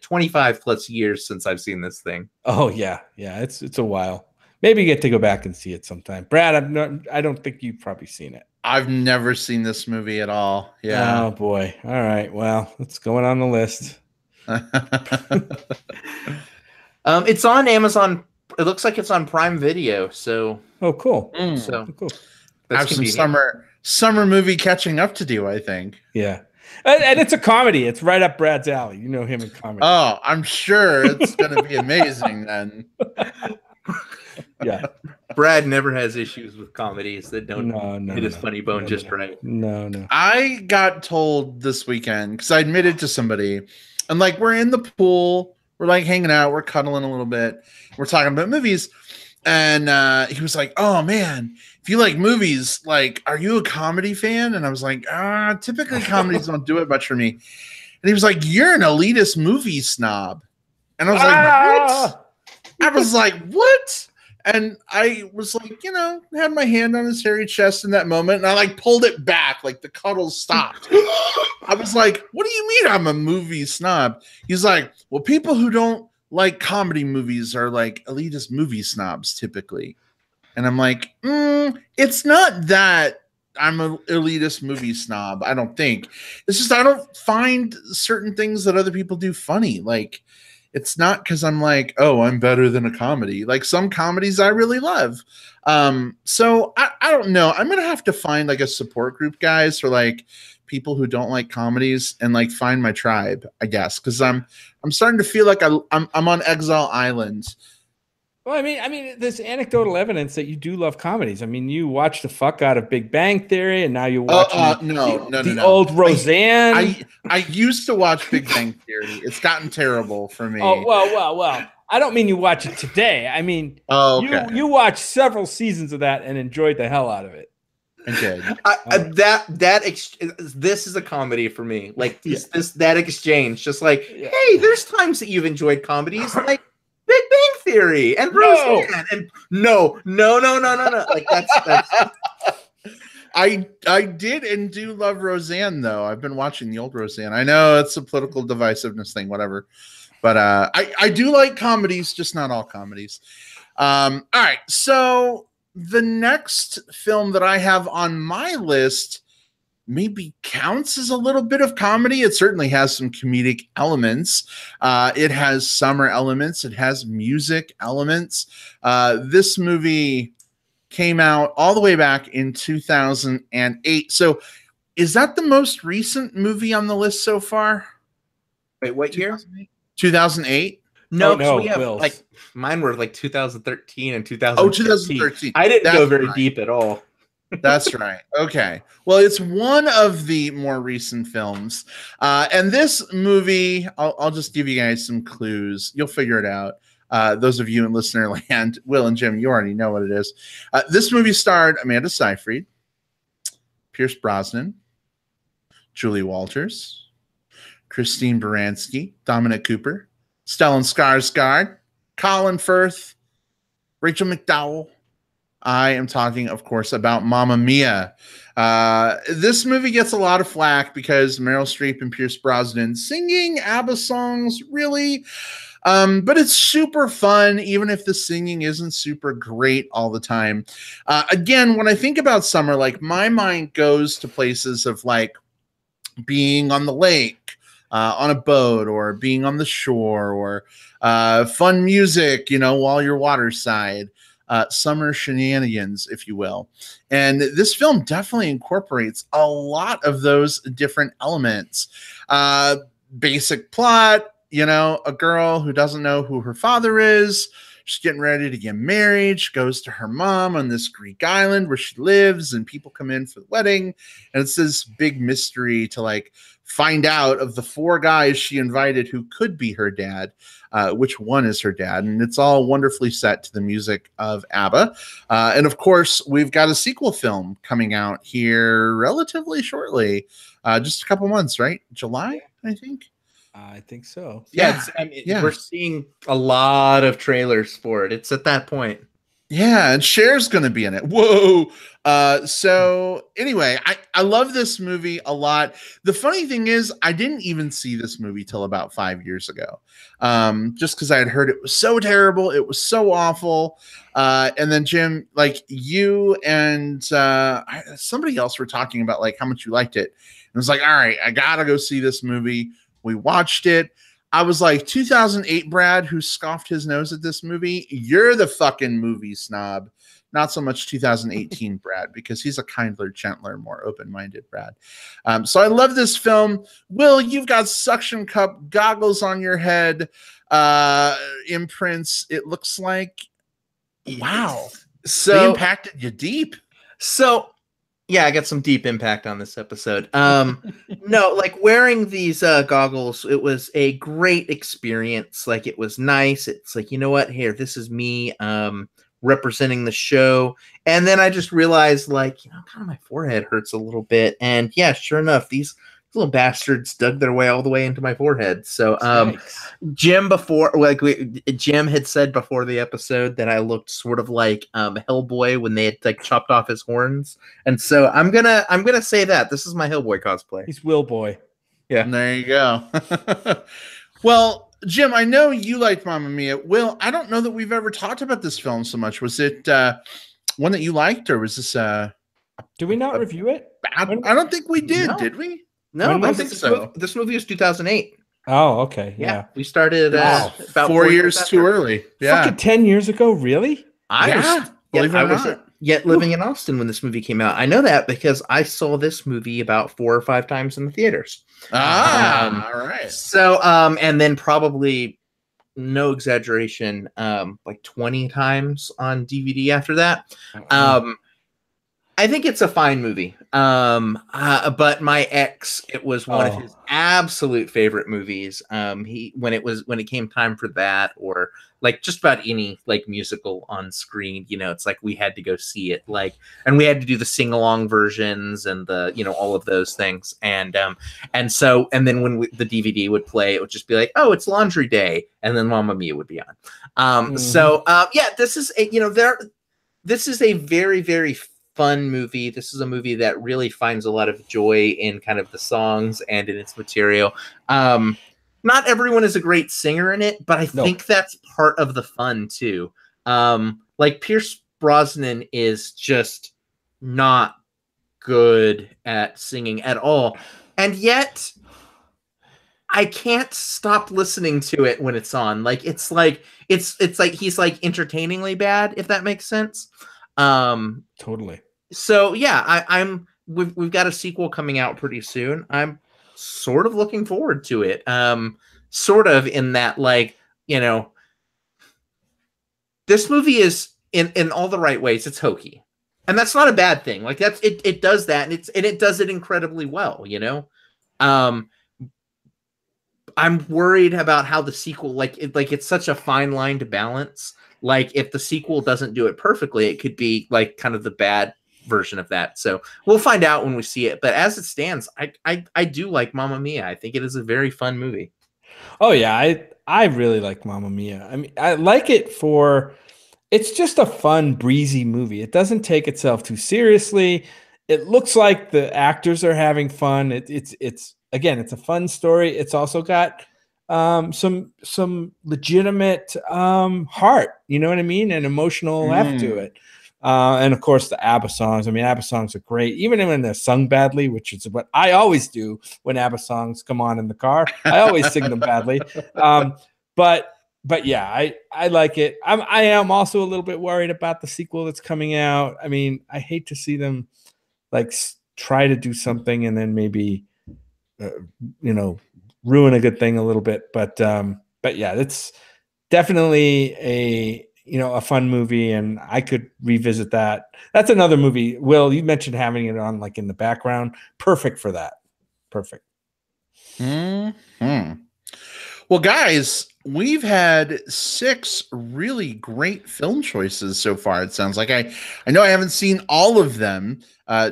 25 plus years since I've seen this thing. Oh yeah, it's a while. Maybe you get to go back and see it sometime. Brad, I don't think you've probably seen it. I've never seen this movie at all. Yeah. Oh boy. All right. Well, it's going on the list. It's on Amazon. It looks like it's on Prime Video. So oh, cool. So cool. I have some summer movie catching up to do, I think. Yeah. And it's a comedy. It's right up Brad's alley. You know him in comedy. Oh, I'm sure it's going to be amazing then. Yeah. Brad never has issues with comedies that don't hit his funny bone just right. No. I got told this weekend, because I admitted to somebody, and like we're in the pool, we're like hanging out, we're cuddling a little bit, we're talking about movies, and he was like, "Oh man, if you like movies, like, are you a comedy fan?" And I was like, typically comedies don't do it much for me. And he was like, "You're an elitist movie snob." And I was like, "What?" I was like, "What?" And I was like, had my hand on his hairy chest in that moment, and I like pulled it back, like the cuddles stopped. I was like, "What do you mean I'm a movie snob?" He's like, "Well, people who don't like comedy movies are like elitist movie snobs typically." And I'm like, it's not that I'm an elitist movie snob. I don't think. It's just I don't find certain things that other people do funny. Like, it's not because I'm like, oh, I'm better than a comedy. Like some comedies I really love. So I don't know. I'm gonna have to find like a support group, guys, for like people who don't like comedies, and like find my tribe, I guess, because I'm starting to feel like I'm on Exile Island. Well, I mean, there's anecdotal evidence that you do love comedies. I mean, you watch the fuck out of Big Bang Theory, and now you watch the old Roseanne. I used to watch Big Bang Theory. It's gotten terrible for me. Oh well. I don't mean you watch it today. I mean, you watched several seasons of that and enjoyed the hell out of it. Okay. This is a comedy for me. Like that exchange, just like, hey, there's times that you've enjoyed comedies, like Big Bang Theory and Roseanne, and no. Like that's. I did and do love Roseanne, though. I've been watching the old Roseanne. I know it's a political divisiveness thing, whatever, but I do like comedies, just not all comedies. All right, so the next film that I have on my list maybe counts as a little bit of comedy. It certainly has some comedic elements. It has summer elements. It has music elements. This movie came out all the way back in 2008. So is that the most recent movie on the list so far? Wait, what year? 2008? No, we have like mine were like 2013 and 2013. Oh, 2013. I didn't go very deep at all. That's right. Okay. Well, it's one of the more recent films. And this movie, I'll just give you guys some clues. You'll figure it out. Those of you in listener land, Will and Jim, you already know what it is. This movie starred Amanda Seyfried, Pierce Brosnan, Julie Walters, Christine Baranski, Dominic Cooper, Stellan Skarsgård, Colin Firth, Rachel McDowell. I am talking, of course, about Mamma Mia. This movie gets a lot of flack because Meryl Streep and Pierce Brosnan singing ABBA songs, really. But it's super fun, even if the singing isn't super great all the time. Again, when I think about summer, like my mind goes to places of like being on the lake, on a boat, or being on the shore, or fun music, while you're waterside. Summer shenanigans, if you will. And this film definitely incorporates a lot of those different elements. basic plot, you know, a girl who doesn't know who her father is. She's getting ready to get married. She goes to her mom on this Greek island where she lives, and people come in for the wedding. And it's this big mystery to like find out of the 4 guys she invited who could be her dad, which one is her dad. And it's all wonderfully set to the music of ABBA. And of course, we've got a sequel film coming out here relatively shortly, just a couple months, right? July, I think. I think so. Yeah, we're seeing a lot of trailers for it. It's at that point. Yeah, and Cher's going to be in it. Whoa. So anyway, I love this movie a lot. The funny thing is, I didn't even see this movie till about 5 years ago. Just because I had heard it was so terrible. It was so awful. And then Jim, like you and somebody else were talking about like how much you liked it. And I was like, all right, I got to go see this movie. We watched it. I was like, 2008 Brad, who scoffed his nose at this movie, you're the fucking movie snob. Not so much 2018 Brad, because he's a kinder, gentler, more open-minded Brad. So I love this film. Will, you've got suction cup goggles on your head, imprints. It looks like, wow. So they impacted you deep. So yeah, I got some deep impact on this episode. No, like wearing these goggles, it was a great experience. Like it was nice. It's like, you know what? Here, this is me representing the show. And then I just realized, like, you know, kind of my forehead hurts a little bit. And yeah, sure enough, these little bastards dug their way all the way into my forehead. So Jim Jim had said before the episode that I looked sort of like Hellboy when they had like chopped off his horns. And so I'm gonna say that this is my Hellboy cosplay. He's Will Boy. Yeah. And there you go. Well, Jim, I know you liked Mamma Mia. Will, I don't know that we've ever talked about this film so much. Was it one that you liked, or was this did we not review it? I don't think we did. No. Did we? No, I don't think so. This movie was 2008. Oh, okay. Yeah. We started about 4 years too early. Yeah. Fucking 10 years ago, really? I was yet living in Austin when this movie came out. I know that because I saw this movie about 4 or 5 times in the theaters. All right. So, and then probably, no exaggeration, like 20 times on DVD after that. I think it's a fine movie. But my ex, it was one of his absolute favorite movies. When it came time for that, or like just about any like musical on screen, you know, it's like we had to go see it, like, and we had to do the sing-along versions and the, you know, all of those things. And then when the DVD would play, it would just be like, oh, it's Laundry Day, and then Mamma Mia would be on. Yeah, this is a, you know, this is a very, very fun movie. This is a movie that really finds a lot of joy in kind of the songs and in its material. Not everyone is a great singer in it, but I think that's part of the fun too. Like Pierce Brosnan is just not good at singing at all. And yet I can't stop listening to it when it's on. Like it's like he's like entertainingly bad, if that makes sense. Totally. So yeah, we've got a sequel coming out pretty soon. I'm sort of looking forward to it. Sort of in that, like, you know, this movie is in all the right ways. It's hokey, and that's not a bad thing. Like that's it does that, and it does it incredibly well. You know, I'm worried about how the sequel, it's such a fine line to balance. Like if the sequel doesn't do it perfectly, it could be like kind of the bad version of that. So we'll find out when we see it. But as it stands, I do like Mamma Mia. I think it is a very fun movie. Oh yeah, I really like Mamma Mia. I mean, I like it for, it's just a fun, breezy movie. It doesn't take itself too seriously. It looks like the actors are having fun. It's again, it's a fun story. It's also got some legitimate heart, you know what I mean, and emotional heft to it. And of course the ABBA songs. I mean, ABBA songs are great, even when they're sung badly, which is what I always do when ABBA songs come on in the car. I always sing them badly. But yeah, I like it. I am also a little bit worried about the sequel that's coming out. I mean, I hate to see them like try to do something and then maybe you know, ruin a good thing a little bit. But yeah, it's definitely a fun movie, and I could revisit that. That's another movie. Will, you mentioned having it on like in the background. Perfect for that. Perfect. Well, guys, we've had 6 really great film choices so far. It sounds like I know I haven't seen all of them.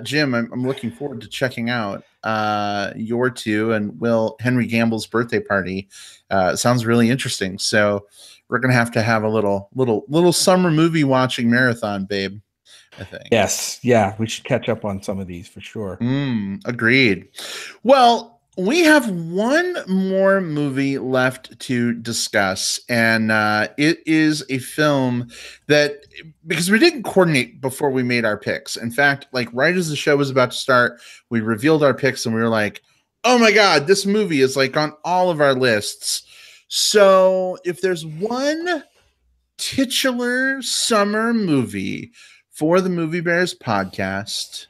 Jim, I'm looking forward to checking out your 2, and Will, Henry Gamble's Birthday Party. Sounds really interesting. So we're gonna have to have a little summer movie watching marathon, babe, I think. Yes, yeah, we should catch up on some of these for sure. Agreed. Well, we have one more movie left to discuss, and it is a film that, because we didn't coordinate before we made our picks. In fact, like right as the show was about to start, we revealed our picks, and we were like, "Oh my god, this movie is like on all of our lists." So, if there's one titular summer movie for the Movie Bears podcast,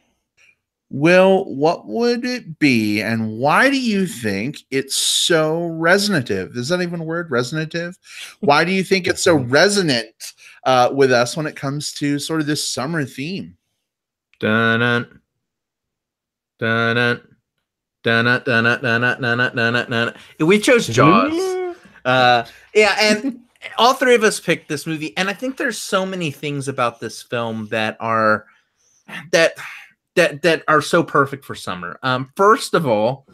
Will, what would it be, and why do you think it's so resonative? Is that even a word, resonative? Why do you think it's so resonant with us when it comes to sort of this summer theme? Dun-dun. Dun-dun. Dun-dun, dun-dun, dun-dun, dun-dun, dun-dun, dun-dun. We chose Jaws. Yeah, and all 3 of us picked this movie, and I think there's so many things about this film that are so perfect for summer. First of all,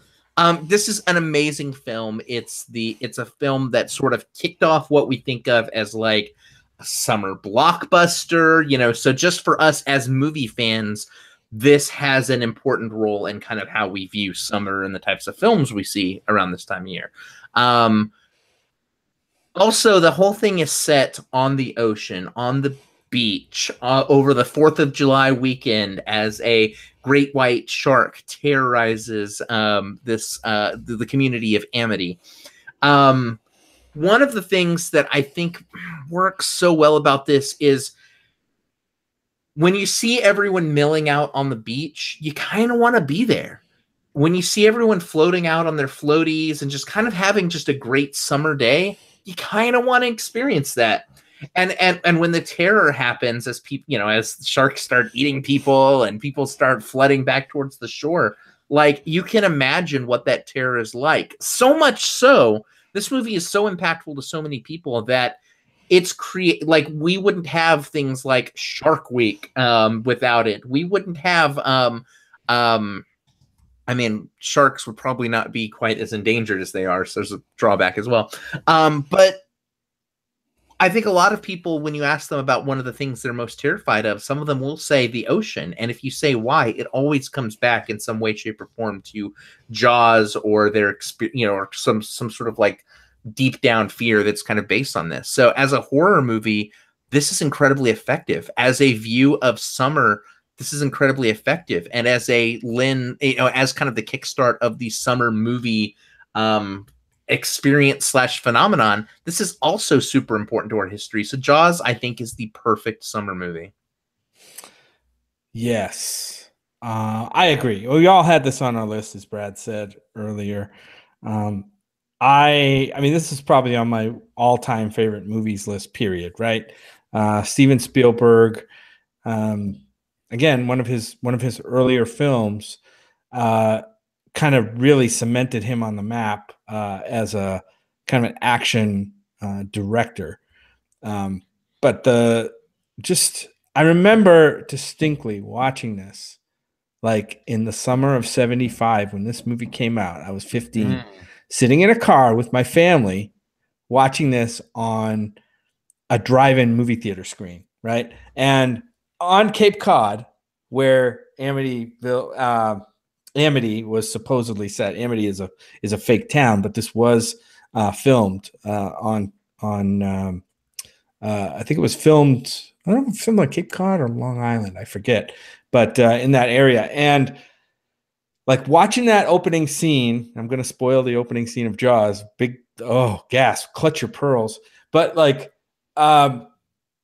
this is an amazing film. It's a film that sort of kicked off what we think of as like a summer blockbuster, so just for us as movie fans, this has an important role in kind of how we view summer and the types of films we see around this time of year. Also, the whole thing is set on the ocean, on the beach, over the 4th of July weekend, as a great white shark terrorizes the community of Amity. One of the things that I think works so well about this is when you see everyone milling out on the beach, you kind of want to be there. When you see everyone floating out on their floaties and just kind of having just a great summer day, you kind of want to experience that. And when the terror happens, as people, as sharks start eating people and people start flooding back towards the shore, like you can imagine what that terror is like. So much so, this movie is so impactful to so many people that it's like we wouldn't have things like Shark Week without it. We wouldn't have I mean, sharks would probably not be quite as endangered as they are, so there's a drawback as well. But I think a lot of people, when you ask them about one of the things they're most terrified of, some of them will say the ocean. And if you say why, it always comes back in some way, shape, or form to Jaws or their experience, or some sort of like deep down fear that's kind of based on this. So as a horror movie, this is incredibly effective. As a view of summer, this is incredibly effective. And as as kind of the kickstart of the summer movie experience / phenomenon, this is also super important to our history. So Jaws, I think, is the perfect summer movie. Yes, I agree. We all had this on our list, as Brad said earlier. I mean, this is probably on my all-time favorite movies list, period, right? Steven Spielberg, again, one of his earlier films, kind of really cemented him on the map as a kind of an action director. But I remember distinctly watching this, like in the summer of '75 when this movie came out. I was 15, sitting in a car with my family, watching this on a drive-in movie theater screen, right? And on Cape Cod, where Amity was supposedly set. Amity is a fake town, but this was filmed on I think it was filmed. I don't know if it was filmed on Cape Cod or Long Island. I forget, but in that area. And like watching that opening scene, I'm going to spoil the opening scene of Jaws. Gasp, clutch your pearls. But like, and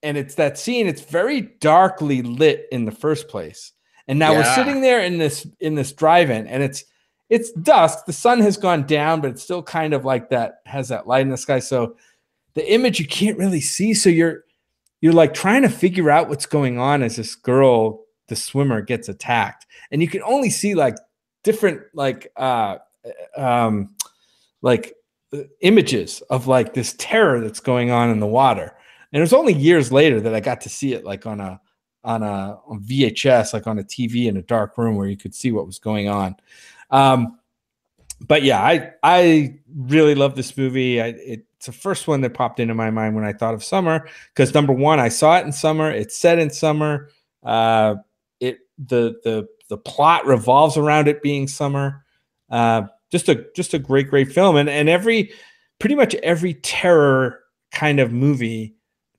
it's that scene. It's very darkly lit in the first place. And now we're sitting there in this drive-in, and it's dusk. The sun has gone down, but it's still kind of like that, has that light in the sky. So the image you can't really see. So you're like trying to figure out what's going on as this girl, the swimmer, gets attacked. And you can only see like different images of like this terror that's going on in the water. And it was only years later that I got to see it like on VHS, like on a TV in a dark room where you could see what was going on. But yeah, I really love this movie. It's the first one that popped into my mind when I thought of summer, because number one, I saw it in summer. It's set in summer. The plot revolves around it being summer. Just a great film. And pretty much every terror kind of movie,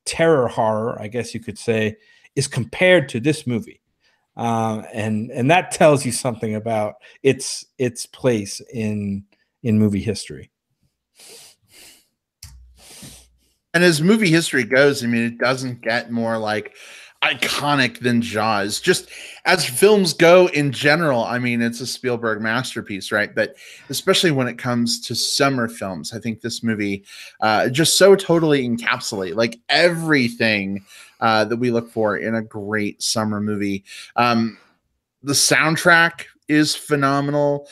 terror horror, I guess you could say, is compared to this movie. And that tells you something about its place in movie history. And as movie history goes, I mean, it doesn't get more like iconic than Jaws. Just as films go in general, I mean, it's a Spielberg masterpiece, right? But especially when it comes to summer films, I think this movie just so totally encapsulate like everything that we look for in a great summer movie. The soundtrack is phenomenal.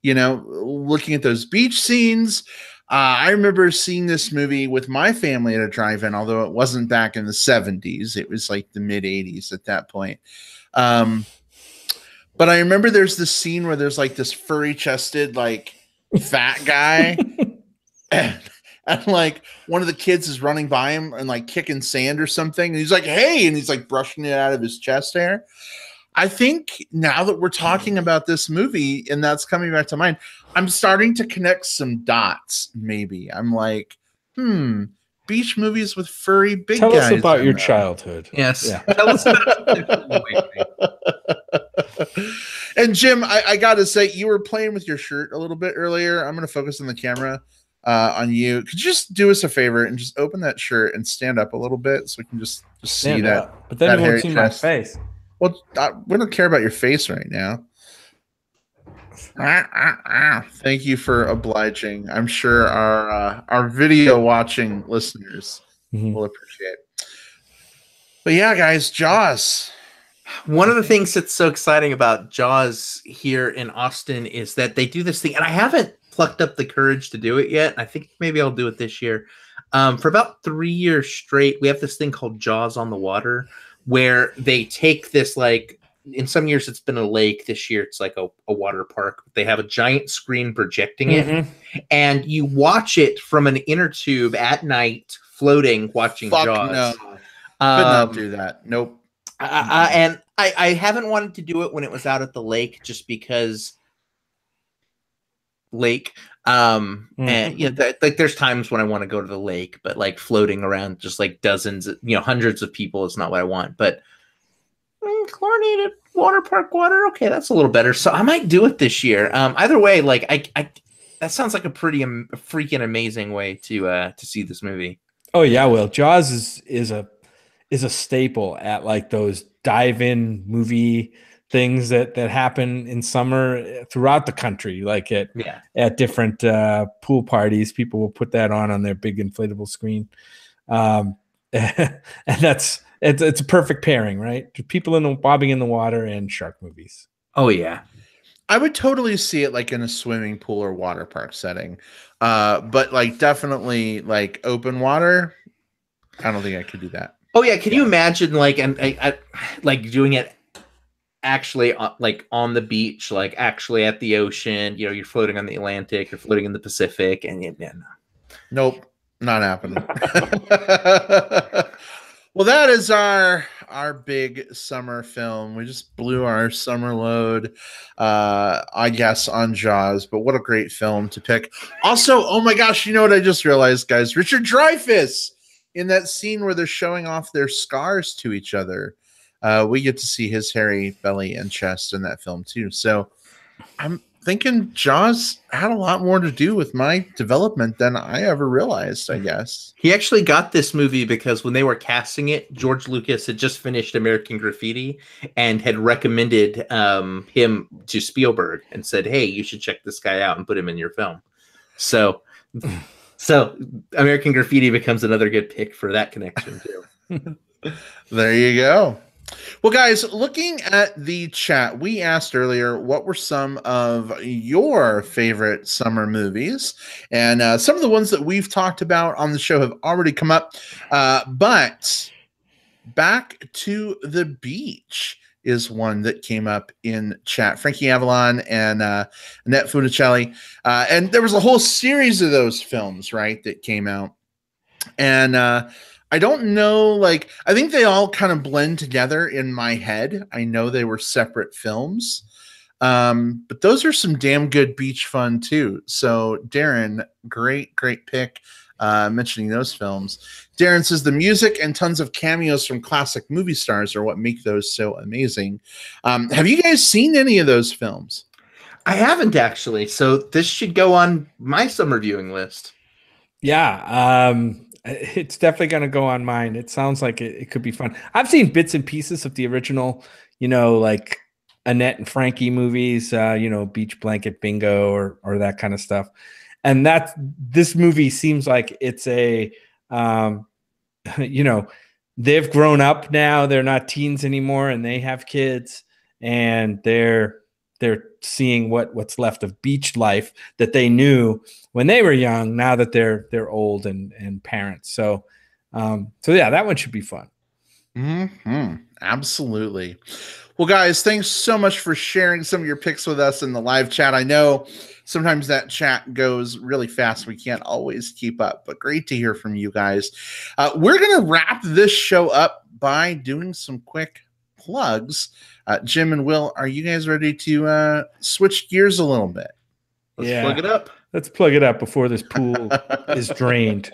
Looking at those beach scenes, I remember seeing this movie with my family at a drive-in, although it wasn't back in the 70s. It was like the mid-80s at that point. But I remember there's this scene where there's like this furry-chested, like, fat guy. and like one of the kids is running by him and like kicking sand or something. And he's like, hey, and he's like brushing it out of his chest hair. I think now that we're talking about this movie and that's coming back to mind, I'm starting to connect some dots. Maybe I'm like, beach movies with furry big guys. Tell us about your childhood. Yes. Yeah. Tell us about And Jim, I got to say, you were playing with your shirt a little bit earlier. I'm going to focus on the camera on you. Could you just do us a favor and just open that shirt and stand up a little bit so we can just see that? But then you won't see my face. Well, we don't care about your face right now. Thank you for obliging. I'm sure our video watching listeners will appreciate. But yeah, guys, Jaws. One of the things that's so exciting about Jaws here in Austin is that they do this thing, and I haven't plucked up the courage to do it yet. I think maybe I'll do it this year. For about 3 years straight, we have this thing called Jaws on the Water, where they take this, like, in some years it's been a lake. This year it's like a water park. They have a giant screen projecting it, and you watch it from an inner tube at night, floating, watching Jaws. No. Could not do that. Nope. And I haven't wanted to do it when it was out at the lake, just because lake. And like there's times when I want to go to the lake, but like floating around just like dozens, hundreds of people is not what I want. But chlorinated water park water, okay, that's a little better. So I might do it this year. Either way, like I that sounds like a pretty freaking amazing way to see this movie. Oh yeah, well, Jaws is a staple at like those dive-in movie things that happen in summer throughout the country. Like at different pool parties, people will put that on their big inflatable screen, and it's a perfect pairing, right? People bobbing in the water and shark movies. Oh yeah, I would totally see it like in a swimming pool or water park setting, but like definitely like open water. I don't think I could do that. Oh yeah, can you imagine like I like doing it actually like on the beach, like actually at the ocean? You're floating on the Atlantic, you're floating in the Pacific, and nope, not happening. Well, that is our big summer film. We just blew our summer load, I guess, on Jaws. But what a great film to pick. Also, oh my gosh, you know what I just realized, guys? Richard Dreyfuss in that scene where they're showing off their scars to each other. We get to see his hairy belly and chest in that film too. So I'm thinking Jaws had a lot more to do with my development than I ever realized, I guess. He actually got this movie because when they were casting it, George Lucas had just finished American Graffiti and had recommended him to Spielberg and said, "Hey, you should check this guy out and put him in your film." So American Graffiti becomes another good pick for that connection too. There you go. Well, guys, looking at the chat, we asked earlier what were some of your favorite summer movies, and some of the ones that we've talked about on the show have already come up. But Back to the Beach is one that came up in chat. Frankie Avalon and Annette Funicelli, and there was a whole series of those films, right, that came out, and I don't know, like, I think they all kind of blend together in my head. I know they were separate films, but those are some damn good beach fun too. So Darren, great pick mentioning those films. Darren says the music and tons of cameos from classic movie stars are what make those so amazing. Have you guys seen any of those films? I haven't actually, so this should go on my summer viewing list. Yeah, it's definitely going to go on mine. It sounds like it could be fun. I've seen bits and pieces of the original, like Annette and Frankie movies, Beach Blanket Bingo or that kind of stuff. And this movie seems like it's a, they've grown up now. They're not teens anymore, and they have kids, and they're seeing what's left of beach life that they knew when they were young, now that they're old and parents. So yeah, that one should be fun. Mm-hmm. Absolutely. Well, guys, thanks so much for sharing some of your picks with us in the live chat. I know sometimes that chat goes really fast. We can't always keep up, but great to hear from you guys. We're going to wrap this show up by doing some quick plugs. Jim and Will, are you guys ready to switch gears a little bit? Let's plug it up. Let's plug it up before this pool is drained.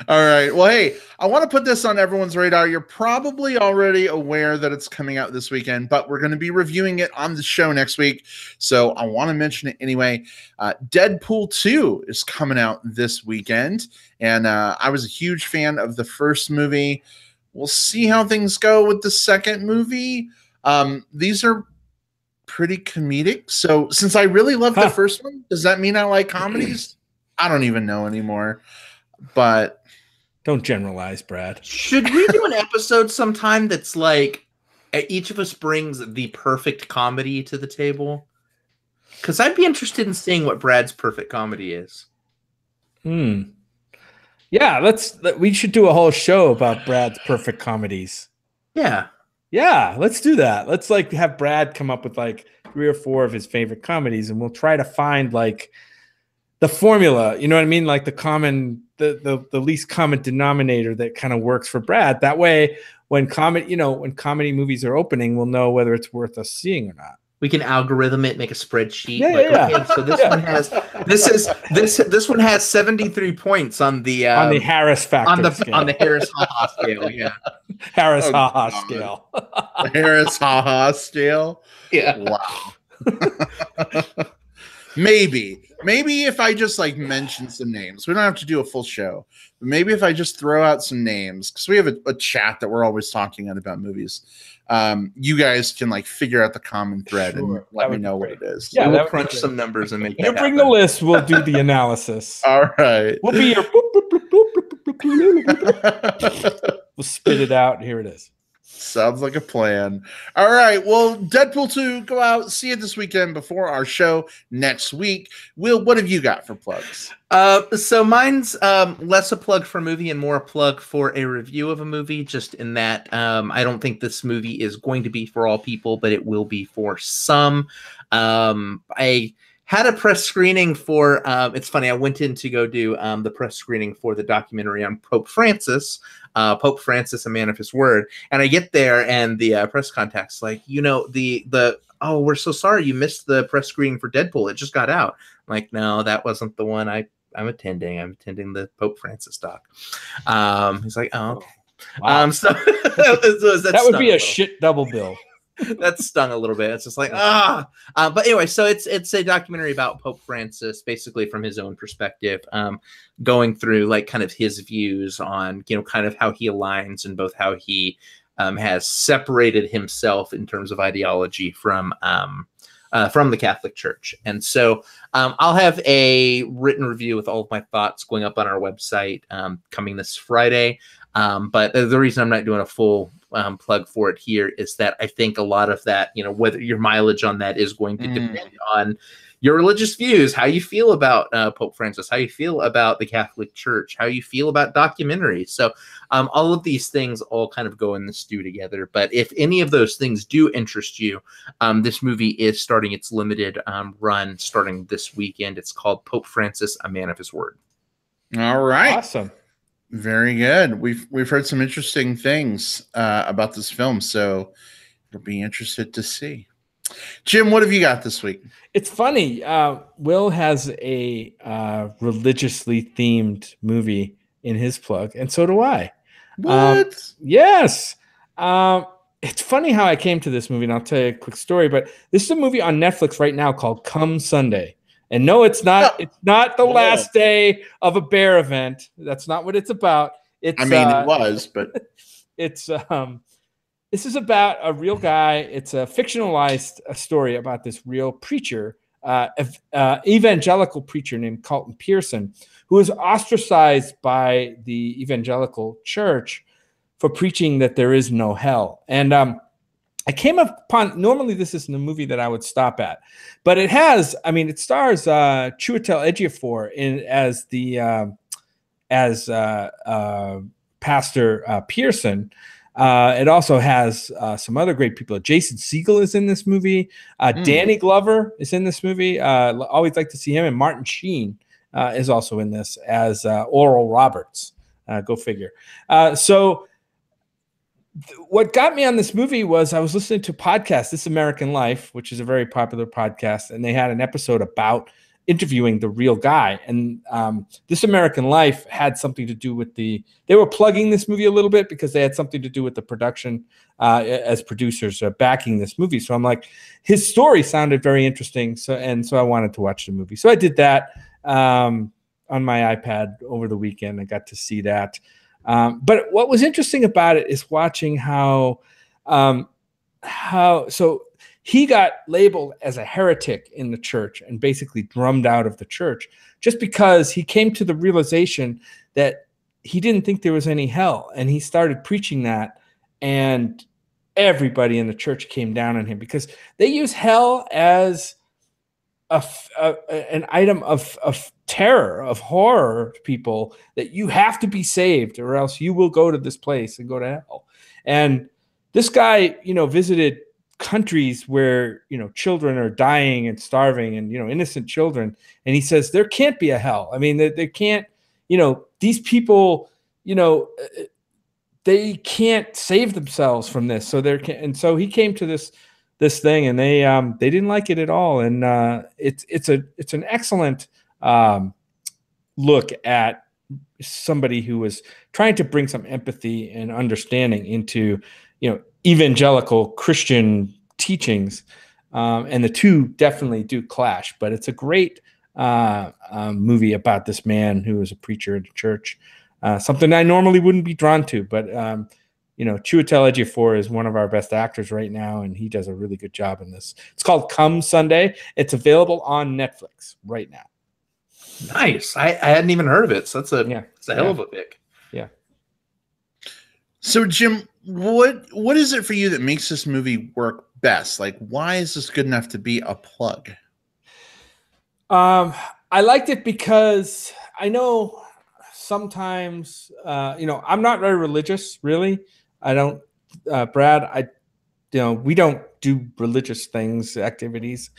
All right. Well, hey, I want to put this on everyone's radar. You're probably already aware that it's coming out this weekend, but we're going to be reviewing it on the show next week. So I want to mention it anyway. Deadpool 2 is coming out this weekend, and I was a huge fan of the first movie. We'll see how things go with the second movie. These are pretty comedic. So since I really love the first one, does that mean I like comedies? I don't even know anymore. But don't generalize, Brad. Should we do an episode sometime that's like each of us brings the perfect comedy to the table? Because I'd be interested in seeing what Brad's perfect comedy is. Yeah, we should do a whole show about Brad's perfect comedies. Yeah, let's do that. Let's have Brad come up with 3 or 4 of his favorite comedies, and we'll try to find the formula. You know what I mean? Like the least common denominator that kind of works for Brad. That way, when comedy movies are opening, we'll know whether it's worth us seeing or not. We can algorithm it, make a spreadsheet. Yeah. Okay, so this one has 73 points on the Harris factor scale. On the Harris Ha-Ha scale. Yeah, Harris Ha-Ha scale. Harris Ha-Ha scale. Yeah. Wow. Maybe if I just mention some names, we don't have to do a full show. But maybe if I just throw out some names, because we have a chat that we're always talking about movies. You guys can figure out the common thread and let me know what it is. Yeah, we'll crunch some numbers and make you bring the list. We'll do the analysis. All right. We'll be your. We'll spit it out. Here it is. Sounds like a plan. All right. Well, Deadpool 2, go out, see it this weekend before our show next week. Will, what have you got for plugs? So mine's less a plug for a movie and more a plug for a review of a movie, just in that I don't think this movie is going to be for all people, but it will be for some. I had a press screening for, it's funny, I went in to go do the press screening for the documentary on Pope Francis, a man of his word. And I get there and the press contact's like, oh, we're so sorry you missed the press screening for Deadpool. It just got out. I'm like, no, that wasn't the one I'm attending. I'm attending the Pope Francis doc. He's like, oh, okay. Wow. So that would be a shit double bill. That stung a little bit. It's just like, but anyway, so it's a documentary about Pope Francis, basically from his own perspective, going through like kind of his views on, kind of how he aligns and both how he has separated himself in terms of ideology from the Catholic Church. And so I'll have a written review with all of my thoughts going up on our website coming this Friday. But the reason I'm not doing a full plug for it here is that I think a lot of that, whether your mileage on that is going to depend on your religious views, how you feel about Pope Francis, how you feel about the Catholic Church, how you feel about documentaries. So all of these things all kind of go in the stew together. But if any of those things do interest you, this movie is starting its limited run starting this weekend. It's called Pope Francis, A Man of His Word. All right. Awesome. Very good. We've heard some interesting things about this film, so we'll be interested to see. Jim, what have you got this week? It's funny. Will has a religiously themed movie in his plug, and so do I. What? Yes. It's funny how I came to this movie, and I'll tell you a quick story. But this is a movie on Netflix right now called Come Sunday. And no, it's not. It's not the last day of a bear event. That's not what it's about. It's. I mean, it was, but it's. This is about a real guy. It's a fictionalized story about this real preacher, evangelical preacher named Carlton Pearson, who was ostracized by the evangelical church for preaching that there is no hell. And I came upon, normally this isn't a movie that I would stop at, but it has, it stars Chiwetel Ejiofor as Pastor Pearson. It also has some other great people. Jason Segel is in this movie. Danny Glover is in this movie. Always like to see him. And Martin Sheen is also in this as Oral Roberts. Go figure. What got me on this movie was I was listening to a podcast, This American Life, which is a very popular podcast, and they had an episode about interviewing the real guy. And This American Life had something to do with they were plugging this movie a little bit because they had something to do with the production as producers backing this movie. So I'm like, his story sounded very interesting. So I wanted to watch the movie. So I did that on my iPad over the weekend. I got to see that. But what was interesting about it is watching how he got labeled as a heretic in the church and basically drummed out of the church just because he came to the realization that he didn't think there was any hell. And he started preaching that, and everybody in the church came down on him because they use hell as an item of terror, of horror to people, that you have to be saved or else you will go to this place and go to hell. And this guy, visited countries where, children are dying and starving and, innocent children. And he says, there can't be a hell. I mean, they can't, these people, they can't save themselves from this. So so he came to this thing, and they didn't like it at all. And it's an excellent look at somebody who was trying to bring some empathy and understanding into, evangelical Christian teachings. And the two definitely do clash, but it's a great movie about this man who was a preacher at a church, something I normally wouldn't be drawn to, but Chiwetel Ejiofor is one of our best actors right now, and he does a really good job in this. It's called Come Sunday. It's available on Netflix right now. Nice. I hadn't even heard of it, so it's a hell of a pick. Yeah. So, Jim, what is it for you that makes this movie work best? Like, why is this good enough to be a plug? I liked it because I know sometimes, I'm not very religious, really. I don't, Brad, we don't do religious things, activities.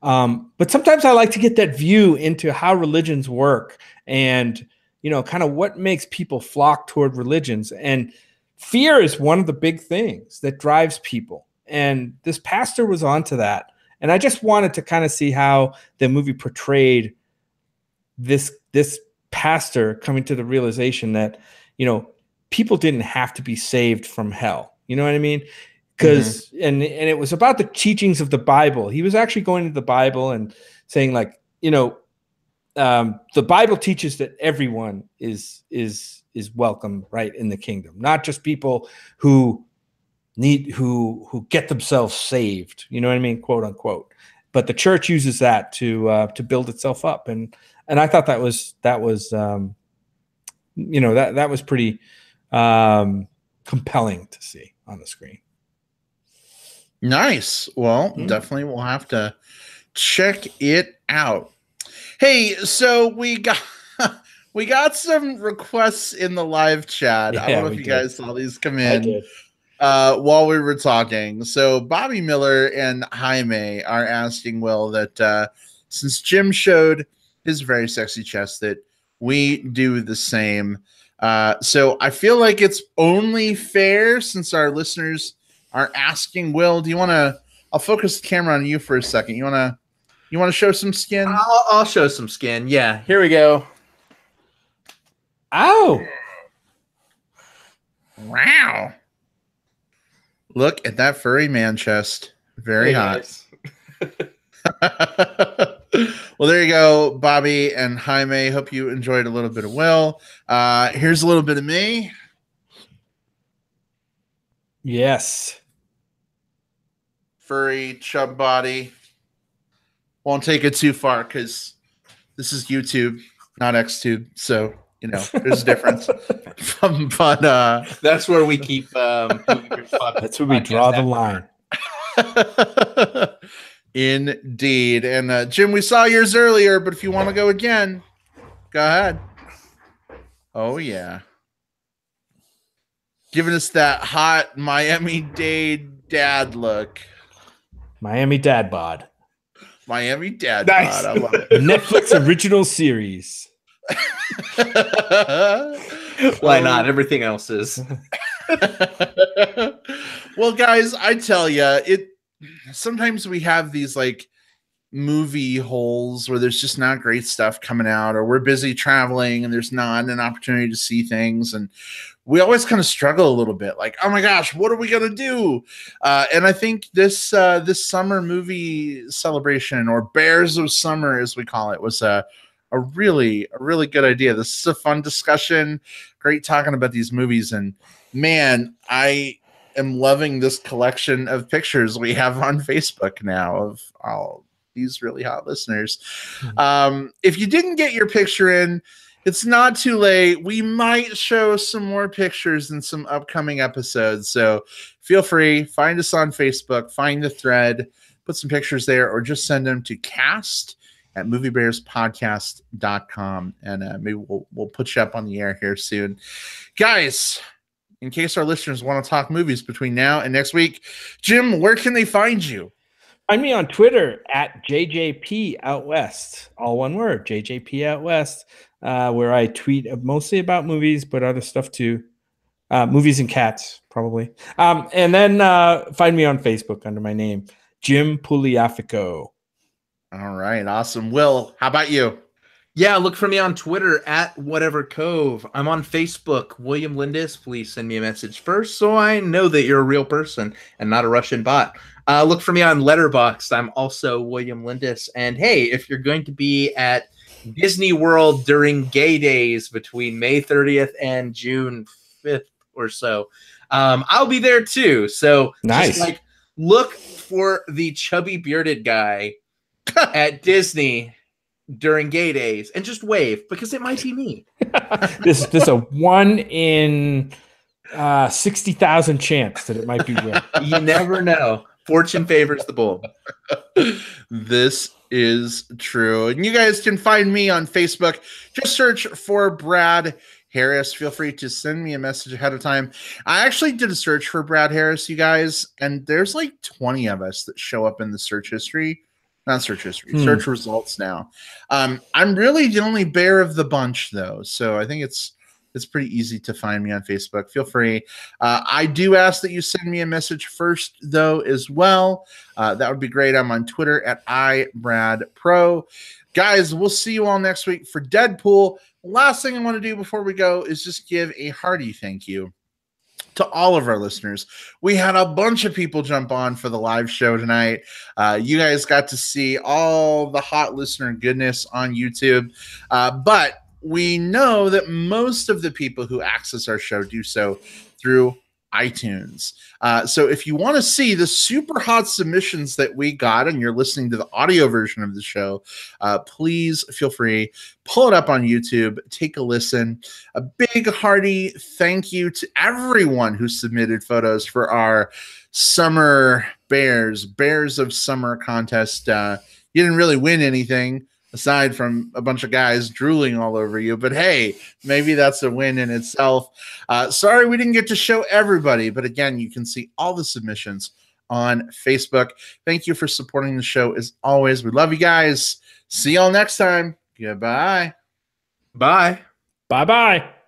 But sometimes I like to get that view into how religions work and, kind of what makes people flock toward religions. And fear is one of the big things that drives people. And this pastor was onto that. And I just wanted to kind of see how the movie portrayed this pastor coming to the realization that, people didn't have to be saved from hell. You know what I mean? because and it was about the teachings of the Bible. He was actually going to the Bible and saying, like, the Bible teaches that everyone is welcome, right, in the kingdom, not just people who get themselves saved, you know what I mean, quote unquote. But the church uses that to build itself up, and I thought that was that was pretty compelling to see on the screen. Nice. Well, definitely we'll have to check it out. Hey, so we got some requests in the live chat. I don't know if you guys saw these come in while we were talking. So Bobby Miller and Jaime are asking Will that since Jim showed his very sexy chest, that we do the same. So I feel like it's only fair, since our listeners are asking. Will, do you want to? I'll focus the camera on you for a second. You want to show some skin? I'll show some skin. Yeah, here we go. Ow! Wow! Look at that furry man chest. Very hot. Well, there you go, Bobby and Jaime. Hope you enjoyed a little bit of Will. Here's a little bit of me. Yes. Furry chub body. Won't take it too far because this is YouTube, not XTube. So, there's a difference. But that's where we keep. That's where we draw the line. Indeed. And Jim, we saw yours earlier, but if you want to go again, go ahead. Oh, yeah. Giving us that hot Miami-Dade dad look. Miami dad bod. Miami dad nice. bod. I love it. Netflix original series. Why not? Everything else is. Well, guys, I tell you, sometimes we have these like movie holes where there's just not great stuff coming out, or we're busy traveling and there's not an opportunity to see things, and we always kind of struggle a little bit, like, oh my gosh, what are we gonna do? And I think this summer movie celebration, or Bears of Summer as we call it, was a really good idea. This is a fun discussion, great talking about these movies, and man, I am loving this collection of pictures we have on Facebook now of all these really hot listeners. If you didn't get your picture in, it's not too late. We might show some more pictures in some upcoming episodes. So feel free, find us on Facebook, find the thread, put some pictures there, or just send them to cast@moviebearspodcast.com. And maybe we'll put you up on the air here soon. Guys, in case our listeners want to talk movies between now and next week, Jim, where can they find you? Find me on Twitter at JJP Out West, all one word, JJP Out West, where I tweet mostly about movies, but other stuff too. Movies and cats, probably. And then find me on Facebook under my name, Jim Pugliafico. All right, awesome. Will, how about you? Yeah, look for me on Twitter at Whatever Cove. I'm on Facebook, William Lindis. Please send me a message first so I know that you're a real person and not a Russian bot. Look for me on Letterboxd. I'm also William Lindis. And hey, if you're going to be at Disney World during gay days between May 30th and June 5th or so, I'll be there too. So nice. Just look for the chubby bearded guy at Disney during gay days and just wave, because it might be me. This a 1 in 60,000 chance that it might be Will. You never know. Fortune favors the bold. This is true. And you guys can find me on Facebook. Just search for Brad Harris. Feel free to send me a message ahead of time. I actually did a search for Brad Harris, you guys, and there's like 20 of us that show up in the search history. Not search history, search results now. I'm really the only bear of the bunch, though, so I think it's pretty easy to find me on Facebook. Feel free. I do ask that you send me a message first, though, as well. That would be great. I'm on Twitter at iBradPro. Guys, we'll see you all next week for Deadpool. Last thing I want to do before we go is just give a hearty thank you to all of our listeners. We had a bunch of people jump on for the live show tonight. You guys got to see all the hot listener goodness on YouTube. But we know that most of the people who access our show do so through iTunes. So if you want to see the super hot submissions that we got and you're listening to the audio version of the show, please feel free, pull it up on YouTube, take a listen. A big hearty thank you to everyone who submitted photos for our Summer Bears of Summer contest. You didn't really win anything aside from a bunch of guys drooling all over you. But hey, maybe that's a win in itself. Sorry we didn't get to show everybody. But again, you can see all the submissions on Facebook. Thank you for supporting the show as always. We love you guys. See y'all next time. Goodbye. Bye. Bye-bye.